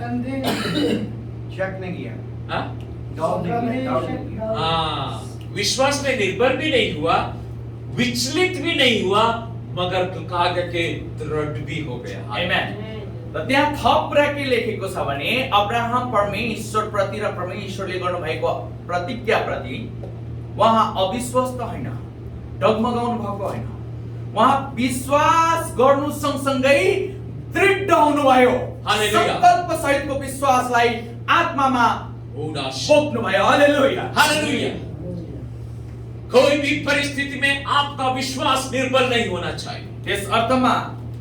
चेक नहीं किया, हाँ? डाउट नहीं किया। हाँ, विश्वास में निर्बल भी नहीं हुआ, विचलित भी नहीं हुआ, मगर कहा गया कि दृढ़ भी हो गया। आमेन। र त्यहाँ थप कुरा के लेखेको छ भने अब्राहम परमेश्वर प्रति र परमेश्वरले गर्नु भएको प्रतिज्ञा प्रति उहाँ अविश्वस्त होइन, डगमगाउनु भएको होइन, उहाँ विश्वास गर्नु सँगसँगै दृढ हुनुभयो। संकल्प सहितको विश्वासलाई आत्मामा बोक्नु भयो। हालेलुया, हालेलुया। कोई भी परिस्थिति में आपका विश्वास निर्बल नहीं होना चाहिए। त्यस अर्थमा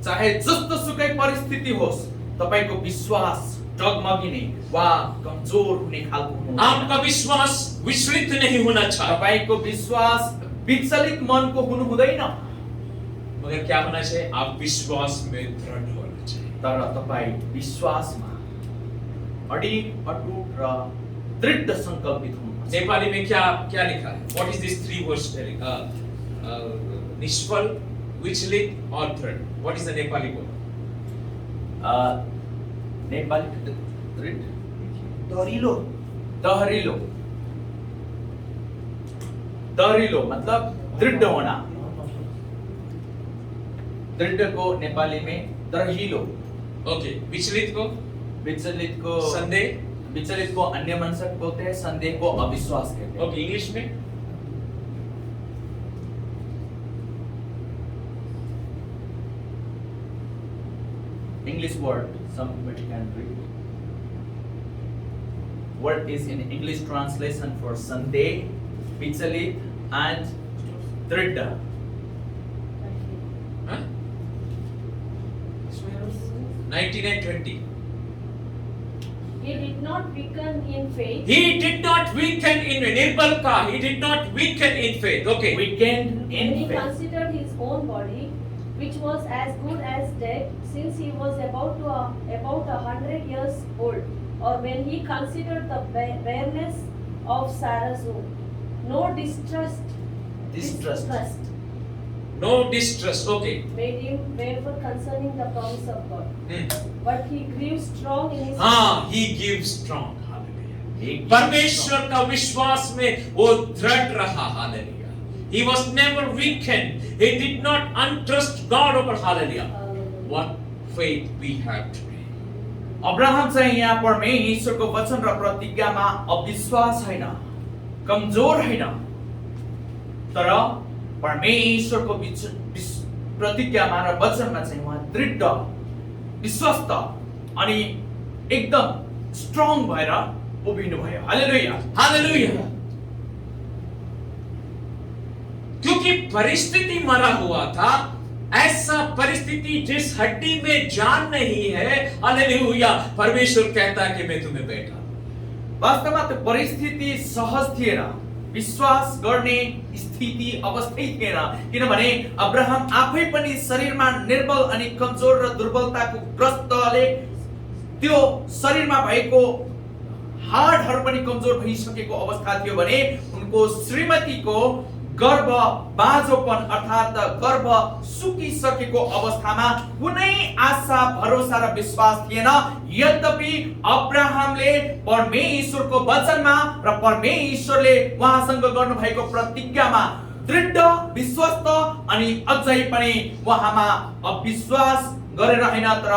चाहे जस्तो सुकै परिस्थिति होस्, तपाईको विश्वास डगमगिने वा कमजोर हुने खालको हुनु। आपका विश्वास विचलित नहीं होना चाहिए। तपाईको विश्वास विचलित मनको हुनु हुँदैन, मगर क्या होना चाहिए? आप विश्वास में दृढ़ होना चाहिए। तर तपाई विश्वासमा अडिग अटुट र दृढ संकल्पित हुनु। नेपाली में क्या क्या लिखा है? What is this three words telling? निष्फल, विचलित और दृढ़। What is the Nepali word? Nepali दृढ, दरिलो, दहरिलो। दहरिलो मतलब दृढ होना। दृढ को नेपाली में दहिलो। ओके, विचलित को? विचलित को संदेह। विचलित को अन्य मनसक बोलते हैं, संदेह को अविश्वास कहते हैं। ओके, इंग्लिश में? English word, somebody can read. Word is in English translation for Sunday, vichalit and dridha. Huh? 19 and 20. He did not weaken in faith. He did not weaken in Nirbal ka. He did not weaken in faith. Okay. Weakened When he in faith. considered his own body, which was as good as dead, since he was about 100 years old, or when he considered the barrenness of Sarah's womb, no distrust No distrust. Okay. made him waver concerning the promise of God. But he grew strong in his हाँ, he gives strong. Hallelujah. He परमेश्वर का विश्वास में वो दृढ़ रहा। हालेलुया। He was never weakened. He did not untrust God over. Hallelujah. What faith we have today. Abraham चाहिँ यहाँ परमेश्वरको वचन र प्रतिज्ञामा अविश्वास होइन, कमजोर होइन, तर परमेश्वरको प्रतिज्ञामा र वचनमा चाहिँ उहाँ दृढ, विश्वस्त अनि एकदम स्ट्रङ भएर उभिनु भयो। हालेलुया, हालेलुया। क्योंकि परिस्थिति मरा हुआ था, ऐसा परिस्थिति जिस हड्डी में जान नहीं है, हालेलुया, परमेश्वर कहता है कि मैं तुम्हें बैठा। वास्तवमा त्यो परिस्थिति सहज थिएन, विश्वास गर्ने स्थिति अवस्थै थिएन, किनभने अब्राहम आफै पनि शरीरमा निर्बल अनि कमजोर र दुर्बलताको ग्रस्तले त्यो शरीरमा भएको हाडहरू पनि कमजोर भइसकेको अवस्था थियो भने उनको श्रीमतीको गर्भ बाँझोपन अर्थात गर्भ सुकिसकेको अवस्थामा कुनै आशा भरोसा र विश्वास थिएन। यद्यपि अब्राहमले परमेश्वरको वचनमा र परमेश्वरले उहाँसँग गर्नुभएको प्रतिज्ञामा दृढ, विश्वस्त अनि अझै पनि उहाँमा अविश्वास गरेर हैन तर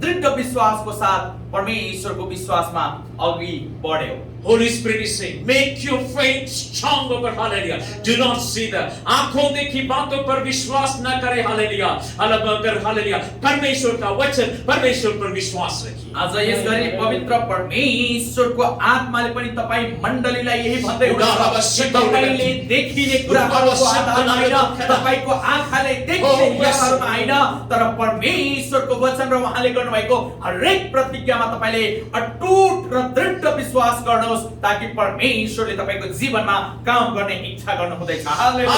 दृढ विश्वासको साथ परमेश्वरको विश्वासमा अघि बढ्यो। Holy Spirit is saying, make your faith strong over, hallelujah. Do not see the आंखों देखी बातों पर विश्वास न करे, हालेलुया। अगर हालेलुया परमेश्वर का वचन, परमेश्वर पर विश्वास रखिए। आज यसगरी पवित्र परमेश्वरको आत्माले पनि तपाई मण्डलीलाई यही भन्दै हुनुहुन्छ, तपाईले देखिने कुराहरुको आधारमा हैन, तपाईको आँखाले देखिने कुराहरुमा हैन, तर परमेश्वरको वचन र उहाँले गर्नुभएको हरेक प्रतिज्ञामा तपाईले अटुट र दृढ विश्वास गर्नुहोस्, ताकि परमेश्वरले तपाईको जीवनमा काम गर्ने इच्छा गर्नु हुँदैछ। हालेलुया,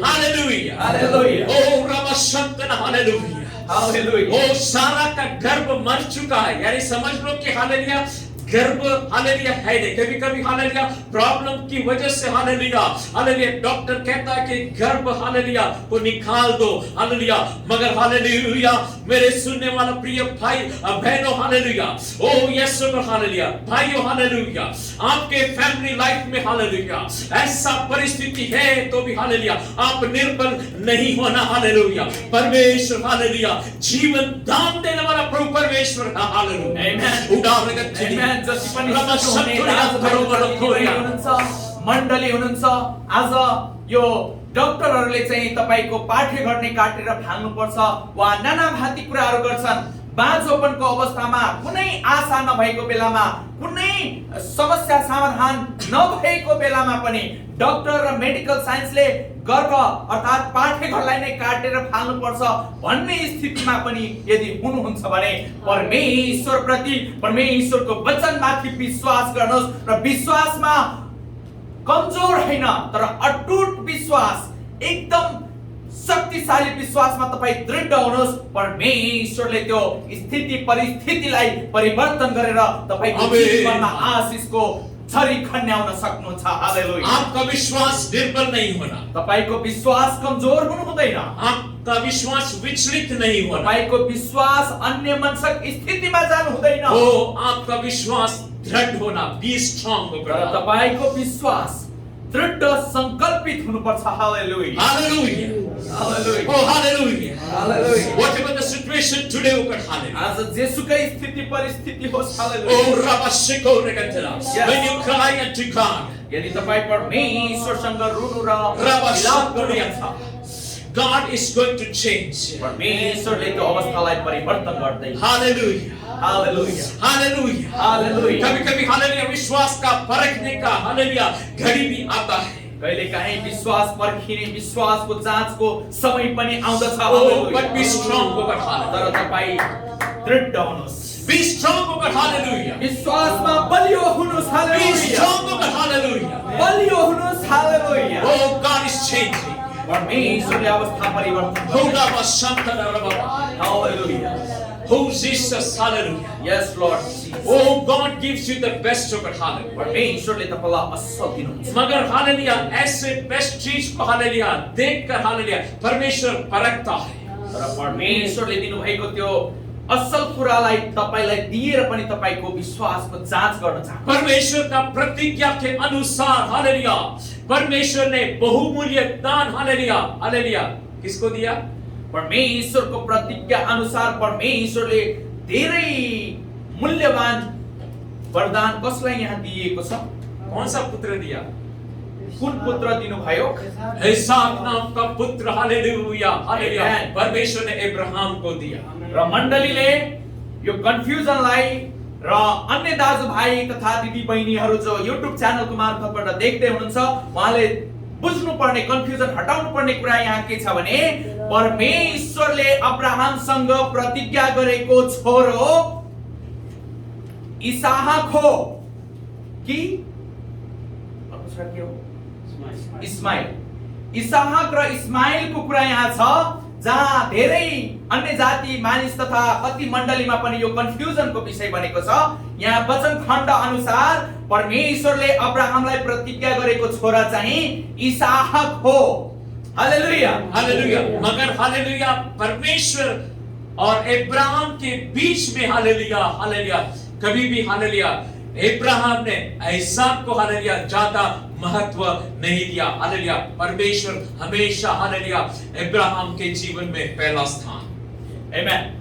हालेलुया, हालेलुया। ओ रब शंकर, हालेलुया, हालेलुया। ओ सारा का गर्भ मर चुका है, यानी समझ लो कि हालेलुया गर्भ हालेलुया है नहीं। कभी कभी हालेलुया प्रॉब्लम की वजह से हालेलुया हालेलुया डॉक्टर कहता है कि गर्भ हालेलुया को निकाल दो, हालेलुया, मगर हालेलुया मेरे सुनने वाला प्रिय भाई बहनों, हालेलुया, ओ यस हालेलुया भाइयों, हालेलुया, आपके फैमिली लाइफ में हालेलुया ऐसा परिस्थिति है तो भी हालेलुया आप निर्बल नहीं होना, हालेलुया। परमेश्वर हालेलुया जीवन दान देने वाला प्रभु परमेश्वर, हालेलुया, आमेन, उदाहरण जति पनि मण्डली हुनुहुन्छ, आज यो डाक्टरहरूले चाहिँ तपाईको पाठे गर्ने काटेर फाल्नु पर्छ, वा नाना भाती कुराहरू गर्छन्। बाँझोपनको अवस्थामा कुनै आशा नभएको बेलामा, कुनै समस्या समाधान नभएको बेलामा पनि डाक्टर र मेडिकल साइन्सले गर्भ अर्थात पाठेघरलाई नै काटेर फाल्नु पर्छ भन्ने स्थितिमा पनि यदि हुनुहुन्छ भने परमेश्वर प्रति, परमेश्वरको वचनमाथि विश्वास गर्नुहोस् र विश्वासमा कमजोर हैन तर अटुट विश्वास, एकदम शक्तिशाली विश्वासमा तपाई दृढ हुनुहोस्। परमेश्वरले त्यो स्थिति परिस्थितिलाई परिवर्तन गरेर तपाईको जीवनमा आशिषको छरी खन्याउन सक्नुहुन्छ। हालेलुया। आपका विश्वास निर्बल नहीं होना, तपाईको विश्वास कमजोर हुनु हुँदैन, आपका विश्वास विचलित नहीं होना, तपाईको विश्वास अन्य मानसिक स्थितिमा जानु हुँदैन, ओ आपका विश्वास दृढ़ होना, बी स्ट्रांग तर तपाईको विश्वास दृढ संकल्पित हुनुपर्छ। हालेलुया, हालेलुया, हालेलुया, oh hallelujah, hallelujah. whatever the situation today, oh God, hallelujah, आज जेसुकै स्थिति परिस्थिति होस्, oh hallelujah, rabashiko regatela, when you cry unto God, यदि तपाई परमेश्वरसँग रुनु र Rabashiko विलाप गर्नुहुन्छ, God is going to change, परमेश्वरले त्यो अवस्थालाई परिवर्तन गर्दै। hallelujah, हालेलुया, hallelujah, हालेलुया। कभी कभी हालेलुया विश्वास का परखने का हालेलुया घड़ी भी आता है, कहिलेकाहीँ विश्वास पर्खिने, विश्वासको जाँचको समय पनि आउँदछ, oh hallelujah. but be strong, oh God, hallelujah, तर तपाई दृढ हुनुहोस्, be strong, oh God, hallelujah, विश्वासमा बलियो हुनुहोस्, be hallelujah, strong, oh God, hallelujah, बलियो हुनुहोस्, हालेलुया। oh God is changing, परमेश्वरले अवस्था परिवर्तन oh गर्छ। rabashantara rababa, hallelujah, oh Jesus, hallelujah, yes lord, oh God gives you the best, oh God, hallelujah, परमेश्वरले तपाईलाई असल दिनुहुन्छ। मगर हालेलुया ऐसे बेस्ट चीज को हालेलुया देखकर हालेलुया परमेश्वर परखता है, तर परमेश्वरले दिनुभएको त्यो असल कुरालाई तपाईलाई दिएर पनि तपाईको विश्वासको जाँच गर्न चाहन्छ। परमेश्वर का प्रतिज्ञा के अनुसार हालेलुया परमेश्वर ने बहुमूल्य दान हालेलुया हालेलुया किसको दिया? परमेश्वरको प्रतिज्ञा अनुसार परमेश्वरले धेरै मूल्यवान वरदान कसलाई यहाँ दिएको छ? कौन सा पुत्र दिया? कुन पुत्र दिनुभयो? इसहाक नाम का पुत्र, हालेलुया हालेलुया, Amen. परमेश्वर ने इब्राहिम को दिया। र मण्डलीले यो कन्फ्युजनलाई र अन्य दाजुभाइ तथा दिदी बहिनीहरू जो युट्युब च्यानलको मार्फतबाट देख्दै हुनुहुन्छ, उहाँले बुझ्नु पर्ने, कन्फ्युजन हटाउनु पर्ने कुरा यहाँ के छ भने, परमेश्वरले अब्राहमसँग प्रतिज्ञा गरेको छोरो इसहाक हो कि इस्माइल। इसहाक र इस्माइलको कुरा यहाँ छ, जहाँ धेरै अन्य जाति मानिस तथा कति मण्डलीमा पनि यो कन्फ्युजनको विषय बनेको छ। यहाँ वचन खण्ड अनुसार परमेश्वरले अब्राहमलाई प्रतिज्ञा गरेको छोरा चाहिँ इसहाक हो। हालेलुया हालेलुया। मगर हालेलुया, परमेश्वर और इब्राहिम के बीच में हालेलुया हालेलुया कभी भी हालेलुया इब्राहिम ने इसहाक को हालेलुया ज्यादा महत्व नहीं दिया। हालेलुया, परमेश्वर हमेशा हालेलुया इब्राहिम के जीवन में पहला स्थान। आमेन।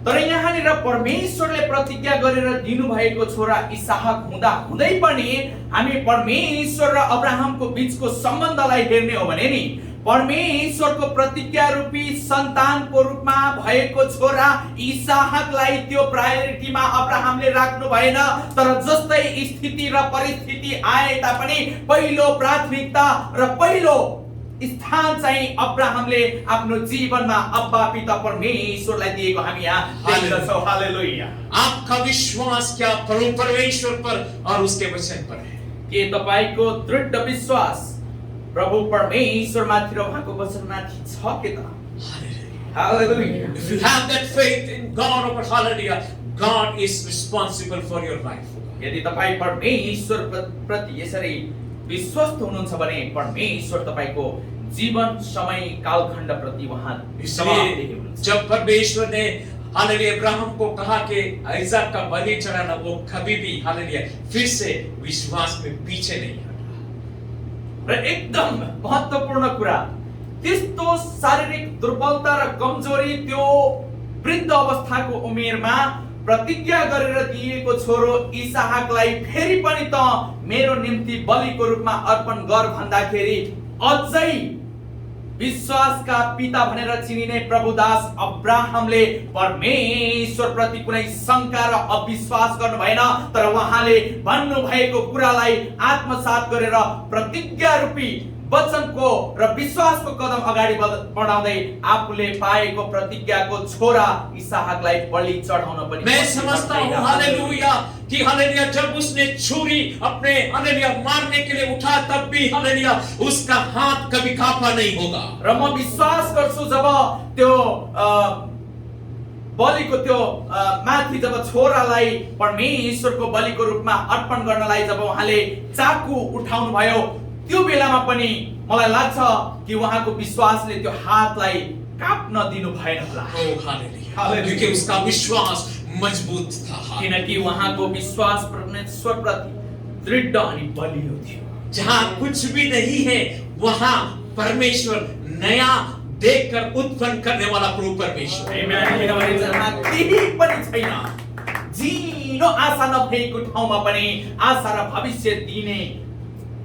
तर यहाँनिर परमेश्वरले प्रतिज्ञा गरेर दिनुभएको छोरा इसहाक हुँदा हुँदै पनि हामी परमेश्वर र अब्राहमको बीचको सम्बन्धलाई हेर्ने हो भने नि, परमेश्वरको प्रतिज्ञा रूपी सन्तानको रूपमा भएको छोरा इसहाकलाई त्यो प्रायोरिटीमा अब्राहमले राख्नु भएन। तर जस्तै स्थिति र परिस्थिति आए तापनि पहिलो प्राथमिकता र पहिलो स्थान चाहिँ अब्राहमले आफ्नो जीवनमा अब्बा पिता परमेश्वरलाई दिएको हामी यहाँ देख्दछौँ। हालेलुया। आपका विश्वास क्या परमेश्वर पर और उसके वचन पर है? के तपाईको दृढ विश्वास प्रभु परमेश्वरमाथि र उहाँको वचनमाथि छ के त? हालेलुया। If you have that faith in God, over hallelujah, God is responsible for your life. यदि तपाई परमेश्वर प्रति यसरी विश्वस्त हुनुहुन्छ भने परमेश्वर तपाईको जीवन समय कालखण्ड प्रति उहाँ इसलिए जब परमेश्वर ने हालेलुया इब्राहिम को कहा कि इसहाक का बलि चढ़ाना, वो कभी भी हालेलुया फिर से विश्वास में पीछे नहीं हटा। र एकदम महत्त्वपूर्ण कुरा, त्यस्तो शारीरिक दुर्बलता र कमजोरी त्यो वृद्ध अवस्थाको उमेरमा प्रतिज्ञा गरेर दिएको छोरो इसहाकलाई फेरि पनि त मेरो निम्ति बलिको रूपमा अर्पण गर भन्दाखेरि अझै विश्वासका पिता भनेर चिनिने प्रभुदास अब्राहमले परमेश्वर प्रति कुनै शंका र अविश्वास गर्नु भएन। तर उहाँले भन्नु भएको कुरालाई आत्मसात गरेर प्रतिज्ञा रूपी वचनको र विश्वासको कदम अगाडि बढाउँदै आफूले पाएको प्रतिज्ञाको छोरा इसहाकलाई बलि चढाउन पनि। मैं समझता हूँ हालेलुया कि हालेलुया जब उसने छुरी अपने हालेलुया मारने के लिए उठा, तब भी हालेलुया उसका हाथ कभी कांपा नहीं होगा। र म विश्वास गर्छु जब त्यो बलिको त्यो माथि जब छोरालाई परमेश्वरको बलिको रूपमा अर्पण गर्नलाई जब उहाँले चाकु उठाउनु भयो, त्यो बेलामा पनि मलाई लाग्छ कि उहाँको विश्वासले त्यो हातलाई काप्न दिनु भएन होला। क्योंकि उसका विश्वास मजबूत था, किनकि उहाँको विश्वास परमेश्वर प्रति दृढ अनि बलियो थियो। जहाँ कुछ भी नहीं है वहाँ परमेश्वर नया देखकर उत्पन्न करने वाला प्रभु परमेश्वर। किनभने जहाँ केही पनि छैन, जीनो आशा नभएको ठाउँमा पनि आशा र भविष्य दिने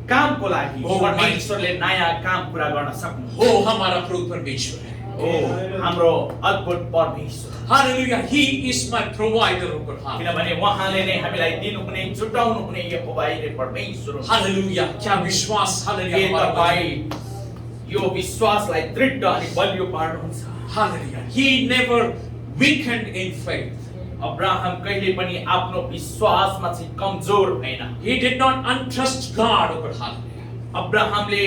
कामको लागि परमेश्वरले नयाँ काम पूरा गर्न सक्नु। हो हमारा प्रभु परमेश्वर है। ओ हाम्रो अद्भुत परमेश्वर। हालेलुया, he is my provider over heart। किनभने उहाँले नै हामीलाई दिनुहुने जुटाउनु हुने यहोवा नै परमेश्वर हो। हालेलुया, क्या विश्वास हालेलुया हमारा तपाईँ यो विश्वासलाई दृढ अनि बलियो पार्नुहुन्छ। हालेलुया, he never weakened in faith। Abraham कहिले पनि आफ्नो विश्वासमा चाहिँ कमजोर भएन। He did not untrust God over hallelujah। अब्राहमले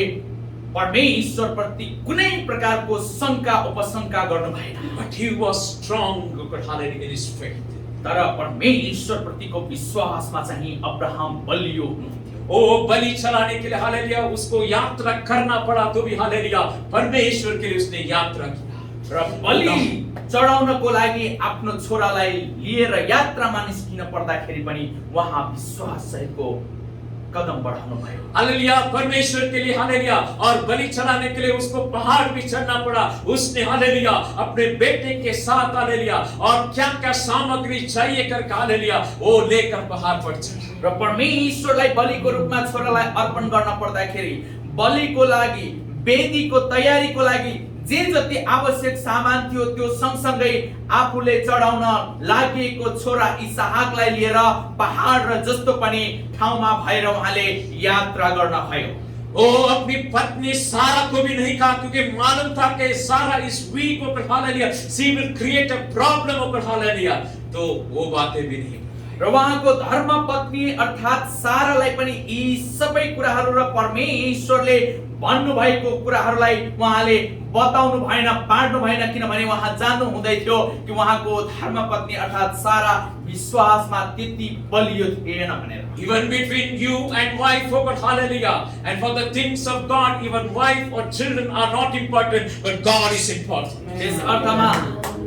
परमेश्वर प्रति कुनै प्रकारको शंका उपशंका गर्नु भएन। But he was strong over hallelujah in his faith। तर परमेश्वर प्रतिको विश्वासमा चाहिँ अब्राहम बलियो हुनुहुन्थ्यो। ओ बलि चढ़ाने के लिए हालेलुया उसको यात्रा करना पड़ा, तो भी हालेलुया परमेश्वर के लिए उसने यात्रा किया। र बलि चढाउनको लागि आफ्नो छोरालाई लिएर यात्रामा निस्किन पर्दाखेरि पनि उहाँ विश्वास सहितको कदम बढाउनु भयो। हालेलुया, परमेश्वर के लिए हालेलुया, और बलि चढ़ाने के लिए उसको पहाड़ भी चढ़ना पड़ा। उसने हालेलुया अपने बेटे के साथ हालेलुया और क्या क्या सामग्री चाहिए करके हालेलुया वो लेकर पहाड़ पर चढ़ा। र परमेश्वरलाई बलिको रूपमा छोरालाई अर्पण गर्न पर्दाखेरि बलिको लागि वेदीको तयारीको लागि जे जति आवश्यक सामान थियो त्यो सँगसँगै आफूले चढाउन लागेको छोरा इसहाकलाई लिएर पहाड र जस्तो पनि ठाउँमा भएर उहाँले यात्रा गर्न भयो। वो अपनी पत्नी सारा को भी नहीं कहा, क्योंकि मालूम था कि सारा इस वीक ऊपर hallelujah she will create a problem ऊपर हालेलुया, तो वो बातें भी नहीं। र उहाँको धर्म पत्नी अर्थात सारालाई पनि यी सबै कुराहरू र परमेश्वरले भन्नु भएको कुराहरूलाई उहाँले बताउनु भएन, बाँड्नु भएन, किनभने उहाँ जान्नु हुँदै थियो कि उहाँको धर्म पत्नी अर्थात सारा विश्वासमा त्यति बलियो थिएन भनेर। Even between you and wife, oh God, hallelujah. And for the things of God, even wife or children are not important, but God is important. यस अर्थमा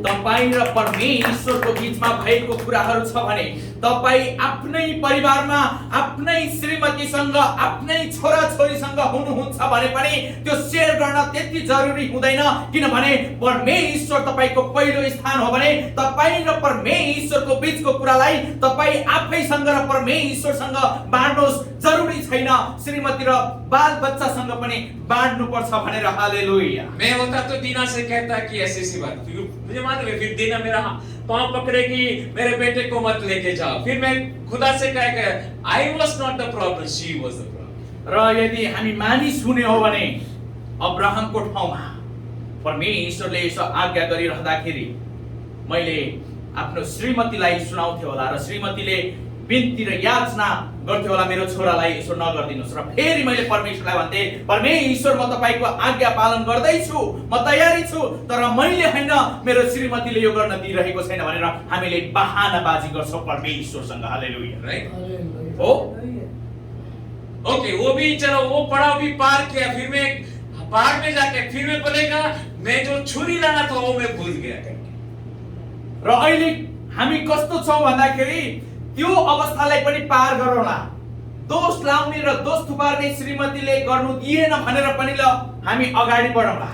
तपाईं र परमेश्वरको बीचमा भएको कुराहरू छ भने तपाईं आफ्नै परिवारमा आफ्नै श्रीमतीसँग आफ्नै छोराछोरीसँग हुनुहुन्छ भने पनि त्यो शेयर गर्न त्यति जरुरी हुँदैन, किनभने परमेश्वर तपाईको पहिलो स्थान हो भने तपाईं र परमेश्वरको बीचको कुरालाई तपाईं आफैसँग र परमेश्वरसँग बाँड्नुहोस्, जरुरी छैन श्रीमती र बाल बच्चासँग पनि बाँड्नु पर्छ भनेर। हालेलुया। मैं होता तो दीना से कहता कि ऐसी सी बात, मुझे मालूम है फिर दीना मेरा पांव पकड़ेगी, मेरे बेटे को मत लेके जाओ, फिर मैं खुदा से कहेगा I was not the problem, she was the problem. र यदि हामी मानिस हुने हो भने अब्राहमको ठाउँमा परमेश्वरले यसो आज्ञा गरिरहँदाखेरि मैले आफ्नो श्रीमतीलाई सुनाउँथे होला र श्रीमतीले बिन्ती र याचना गर्थे होला मेरो छोरालाई यसो नगर्दिनुस्, र फेरि मैले परमेश्वरलाई भन्थे परमेश्वर म तपाईको आज्ञा पालन गर्दैछु, म तयारी छु, तर मैले हैन मेरो श्रीमतीले यो गर्न दिइरहेको छैन भनेर हामीले बहानाबाजी गर्छौं परमेश्वरसँग। हालेलुया। राइट हो ओके, वो भी चलो वो पड़ाव भी पार किया, फिर मैं पहाड़ में जाके फिर मैं बोलेगा मैं जो छुरी लाना था वो मैं भूल गया करके। र अहिले हामी कस्तो छौं भन्दाखेरि त्यो अवस्थालाई पनि पार गरौँला। दोष लाउने र दोष थुपार्ने श्रीमतीले गर्नु दिएन भनेर पनि ल हामी अगाडि बढौँला,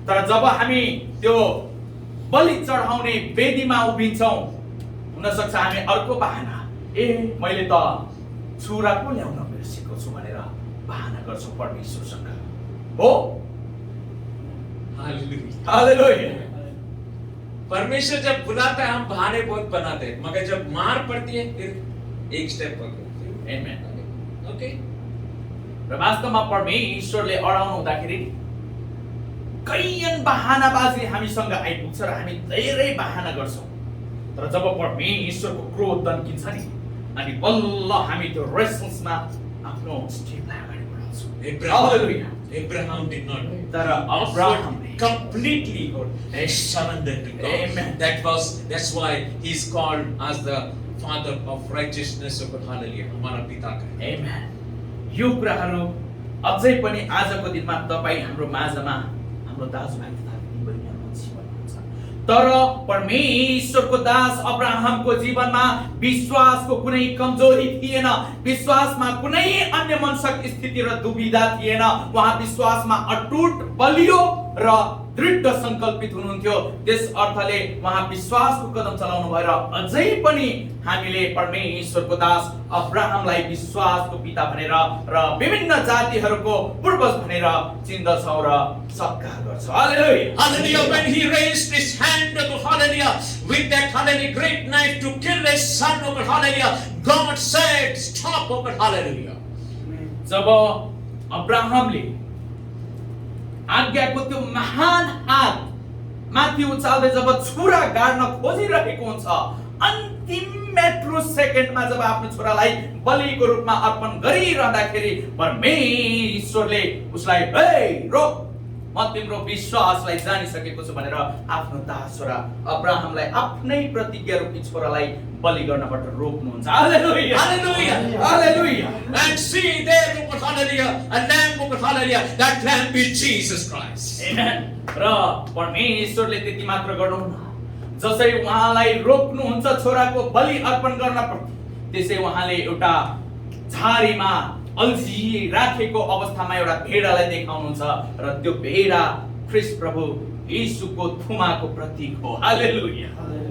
तर जब हामी त्यो बलि चढाउने वेदीमा उभिन्छौं हुन सक्छ हामी अर्को बहाना मैले त छुरा को ल्याउन बिर्सेको छु भनेर बहाना गर्छौं परमेश्वरसँग। हो हालेलुया। हालेलुया। परमेश्वर जब बुलाता है हम बहाने बहुत बनाते हैं, मगर जब मार पड़ती है फिर एक स्टेप पकड़ते हैं। आमेन। ओके, र वास्तवमा परमेश्वरले अडाउनु हुँदाखेरि कैयन बहानाबाजी हामीसँग आइपुग्छ र हामी धेरै बहाना गर्छौं, तर जब परमेश्वरको क्रोध दन्किन्छ नि अनि बल्ल हामी त्यो रेसल्समा आफ्नो स्टेपलाई अगाडि बढाउँछौँ। Abraham did not. तर Abraham completely surrendered to God. Amen. That's why he is called as the father of righteousness. Hallelujah. हमारा पिता का। आमेन। यो कुराहरू अझै पनि आजको दिनमा तपाई हाम्रो माझमा हाम्रो दाजुभाइ तथा दिदीबहिनीहरूको जीवनमा हुन्छ, तर परमेश्वरको दास अब्राहमको जीवनमा विश्वासको कुनै कमजोरी थिएन, विश्वासमा कुनै अन्य मनसक स्थिति र दुविधा थिएन। उहाँ विश्वासमा अटुट बलियो र दृढ संकल्पित हुनुहुन्थ्यो। त्यस अर्थले उहाँ विश्वासको कदम चलाउनु भएर अझै पनि हामीले परमेश्वरको दास अब्राहमलाई विश्वासको पिता भनेर र विभिन्न जातिहरूको पूर्वज भनेर चिन्दछौं र सत्कार गर्छौं। हालेलुया। Hallelujah. When he raised his hand to hallelujah with that hallelujah great knife to kill his son, over hallelujah, God said stop, over hallelujah. जब अब्राहमले आज्ञाको त्यो महान हात माथि उचाल्दै जब छुरा गाड्न खोजिरहेको हुन्छ, अन्तिम मेट्रो सेकेन्डमा जब आफ्नो छोरालाई बलिको रूपमा अर्पण गरिरहँदाखेरि परमेश्वरले उसलाई रोक, म तिम्रो विश्वासलाई जानिसकेको छु भनेर आफ्नो दास छोरा अब्राहमलाई आफ्नै प्रतिज्ञा रूपी छोरालाई बलि गर्नबाट रोक्नुहुन्छ। हालेलुया। Hallelujah. Hallelujah. And see there, over hallelujah, a lamb, over hallelujah, that lamb is Jesus Christ. आमेन। र परमेश्वरले त्यति मात्र गर्नुहुन्न, जसरी उहाँलाई रोक्नुहुन्छ छोराको बलि अर्पण गर्न, त्यसै उहाँले एउटा झारीमा अल्झिराखेको अवस्थामा एउटा भेडालाई देखाउनुहुन्छ र त्यो भेडा ख्रीष्ट प्रभु यीशुको थुमाको प्रतीक हो। हालेलुया।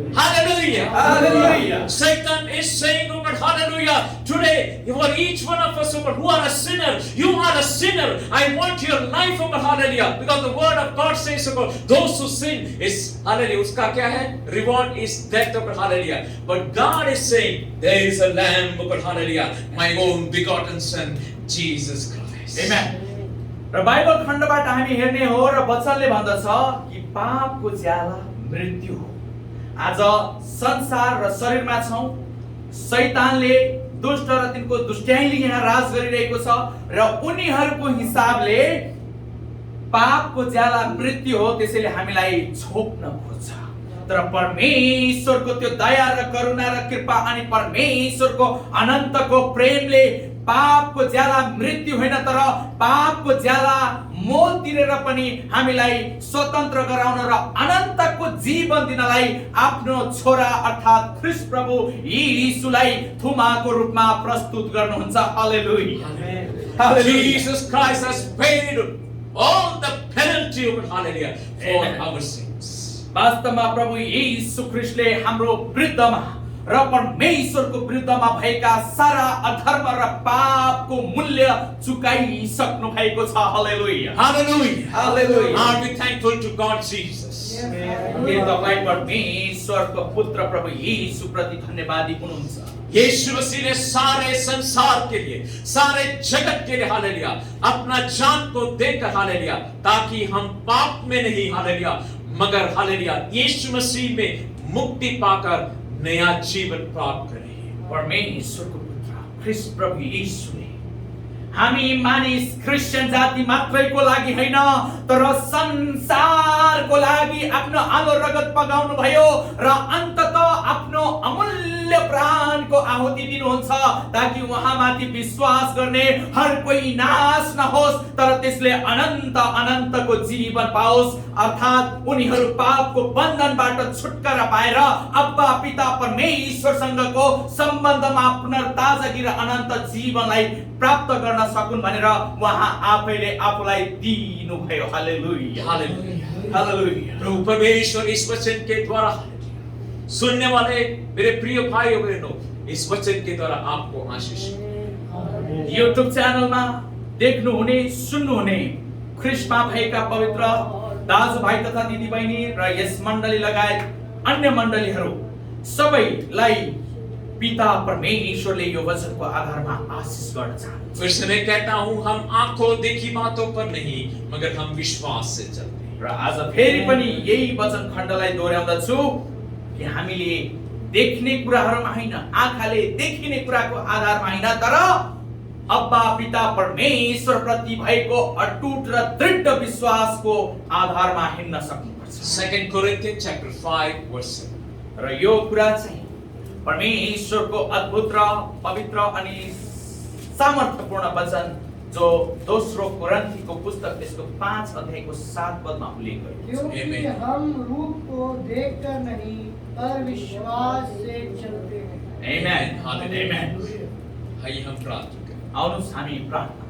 Hallelujah. Hallelujah. Satan is saying, oh God, hallelujah. Today, for each one of us, oh God, who are a sinner, you are a sinner. I want your life, oh God, hallelujah. Because the word of God says, oh God, those who sin is, hallelujah. Uska kya hai? Reward is death, oh God, hallelujah. But God is saying, there is a lamb, oh God, hallelujah. My own begotten son, Jesus Christ. Amen. र Bible खण्डबाट हामी हेर्ने हो र वचनले भन्दछ कि पापको ज्याला मृत्यु हो। आज संसार र शरीरमा छौं, शैतानले दुष्ट र तिनको दुष्ट्याइले यहाँ राज गरिरहेको छ र उनीहरूको हिसाबले पापको ज्याला मृत्यु हो, त्यसैले हामीलाई छोप्न खोज्छ। तर परमेश्वरको त्यो दया र करुणा र कृपा अनि परमेश्वरको अनन्तको प्रेमले पापको ज्याला मृत्यु होइन तर पापको ज्याला मोल तिरेर पनि हामीलाई स्वतन्त्र गराउन र अनन्तको जीवन दिनलाई आफ्नो छोरा अर्थात् ख्रीष्ट प्रभु यीशुलाई थुमाको रूपमा प्रस्तुत गर्नुहुन्छ। हालेलुया। Jesus Christ has paid all the penalty of it, hallelujah, for our sins. वास्तवमा प्रभु यीशु ख्रीष्टले हाम्रो विरुद्धमा र परमेश्वरको विरुद्धमा भएका सारा अधर्म र पापको मूल्य चुकाइसक्नु भएको छ। हालेलुया। Hallelujah. Hallelujah. Are we thankful to God Jesus? के तपाईं परमेश्वरको पुत्र प्रभु यीशु प्रति धन्यवादी हुनुहुन्छ? यीशु मसीह ने सारे संसार के लिए, सारे जगत के लिए, हालेलुया, अपना जान को देकर, हालेलुया, ताकि हम पाप में नहीं, हालेलुया, मगर हालेलुया यीशु मसीह में मुक्ति पाकर नया जीवन प्राप्त करें। परमेश्वरको पुत्र ख्रीष्ट प्रभु यीशुले हामी मानिस क्रिस्चियन जाति मात्रैको लागि हैन तर संसारको लागि आफ्नो आलो रगत बगाउनु भयो र अन्ततः आफ्नो अमूल्य प्राणको आहुति दिनुहुन्छ ताकि उहाँमाथि विश्वास गर्ने हर कोही नाश नहोस् तर त्यसले अनन्तको जीवन पाओस् अर्थात् उनीहरू पापको बन्धनबाट छुटकारा पाएर अब्बा पिता परमेश्वरसँगको सम्बन्धमा पुनर्ताजगी र अनन्त जीवनलाई प्राप्त गर्न सकुन् भनेर उहाँ आफैले आफूलाई दिनु भयो। हालेलुया। हालेलुया। हालेलुया। प्रभु परमेश्वर इस वचन के द्वारा सुनने वाले मेरे प्रिय भाई और बहनों इस वचन के द्वारा आपको आशीष युट्युब च्यानलमा देख्नु हुने सुन्नु हुने ख्रीष्टमा भएका पवित्र दाजुभाइ तथा दिदीबहिनी र यस मण्डली लगायत अन्य मण्डलीहरू सबैलाई पिता परमेश्वरले यो वचनको आधारमा आशीष गर्न चाहन्छ। फिर से मैं कहता हूं हम आंखों देखी बातों पर नहीं मगर हम विश्वास से चलते हैं। र आज फेरि पनि यही वचन खण्डलाई दोहोर्याउँदछु कि हामीले देख्ने कुराहरुमा हैन आँखाले देखिने कुराको आधारमा हैन तर अब्बा पिता परमेश्वर प्रति भएको अटुट र दृढ विश्वासको आधारमा हिँड्न सक्नुपर्छ। 2 Corinthians chapter 5 verse 7 र यो कुरा चाहिँ परमेश्वरको अद्भुत र पवित्र अनि सामर्थ्यपूर्ण वचन जो दोस्रो कोरिन्थीको पुस्तक त्यसको 5 अध्यायको 7 पदमा उल्लेख गरिएको छ। क्योंकि हम रूप को देखकर नहीं पर विश्वास से चलते हैं। आमेन। हालेलुया। आइए हम प्रार्थना करें। आउनुहोस् हामी प्रार्थना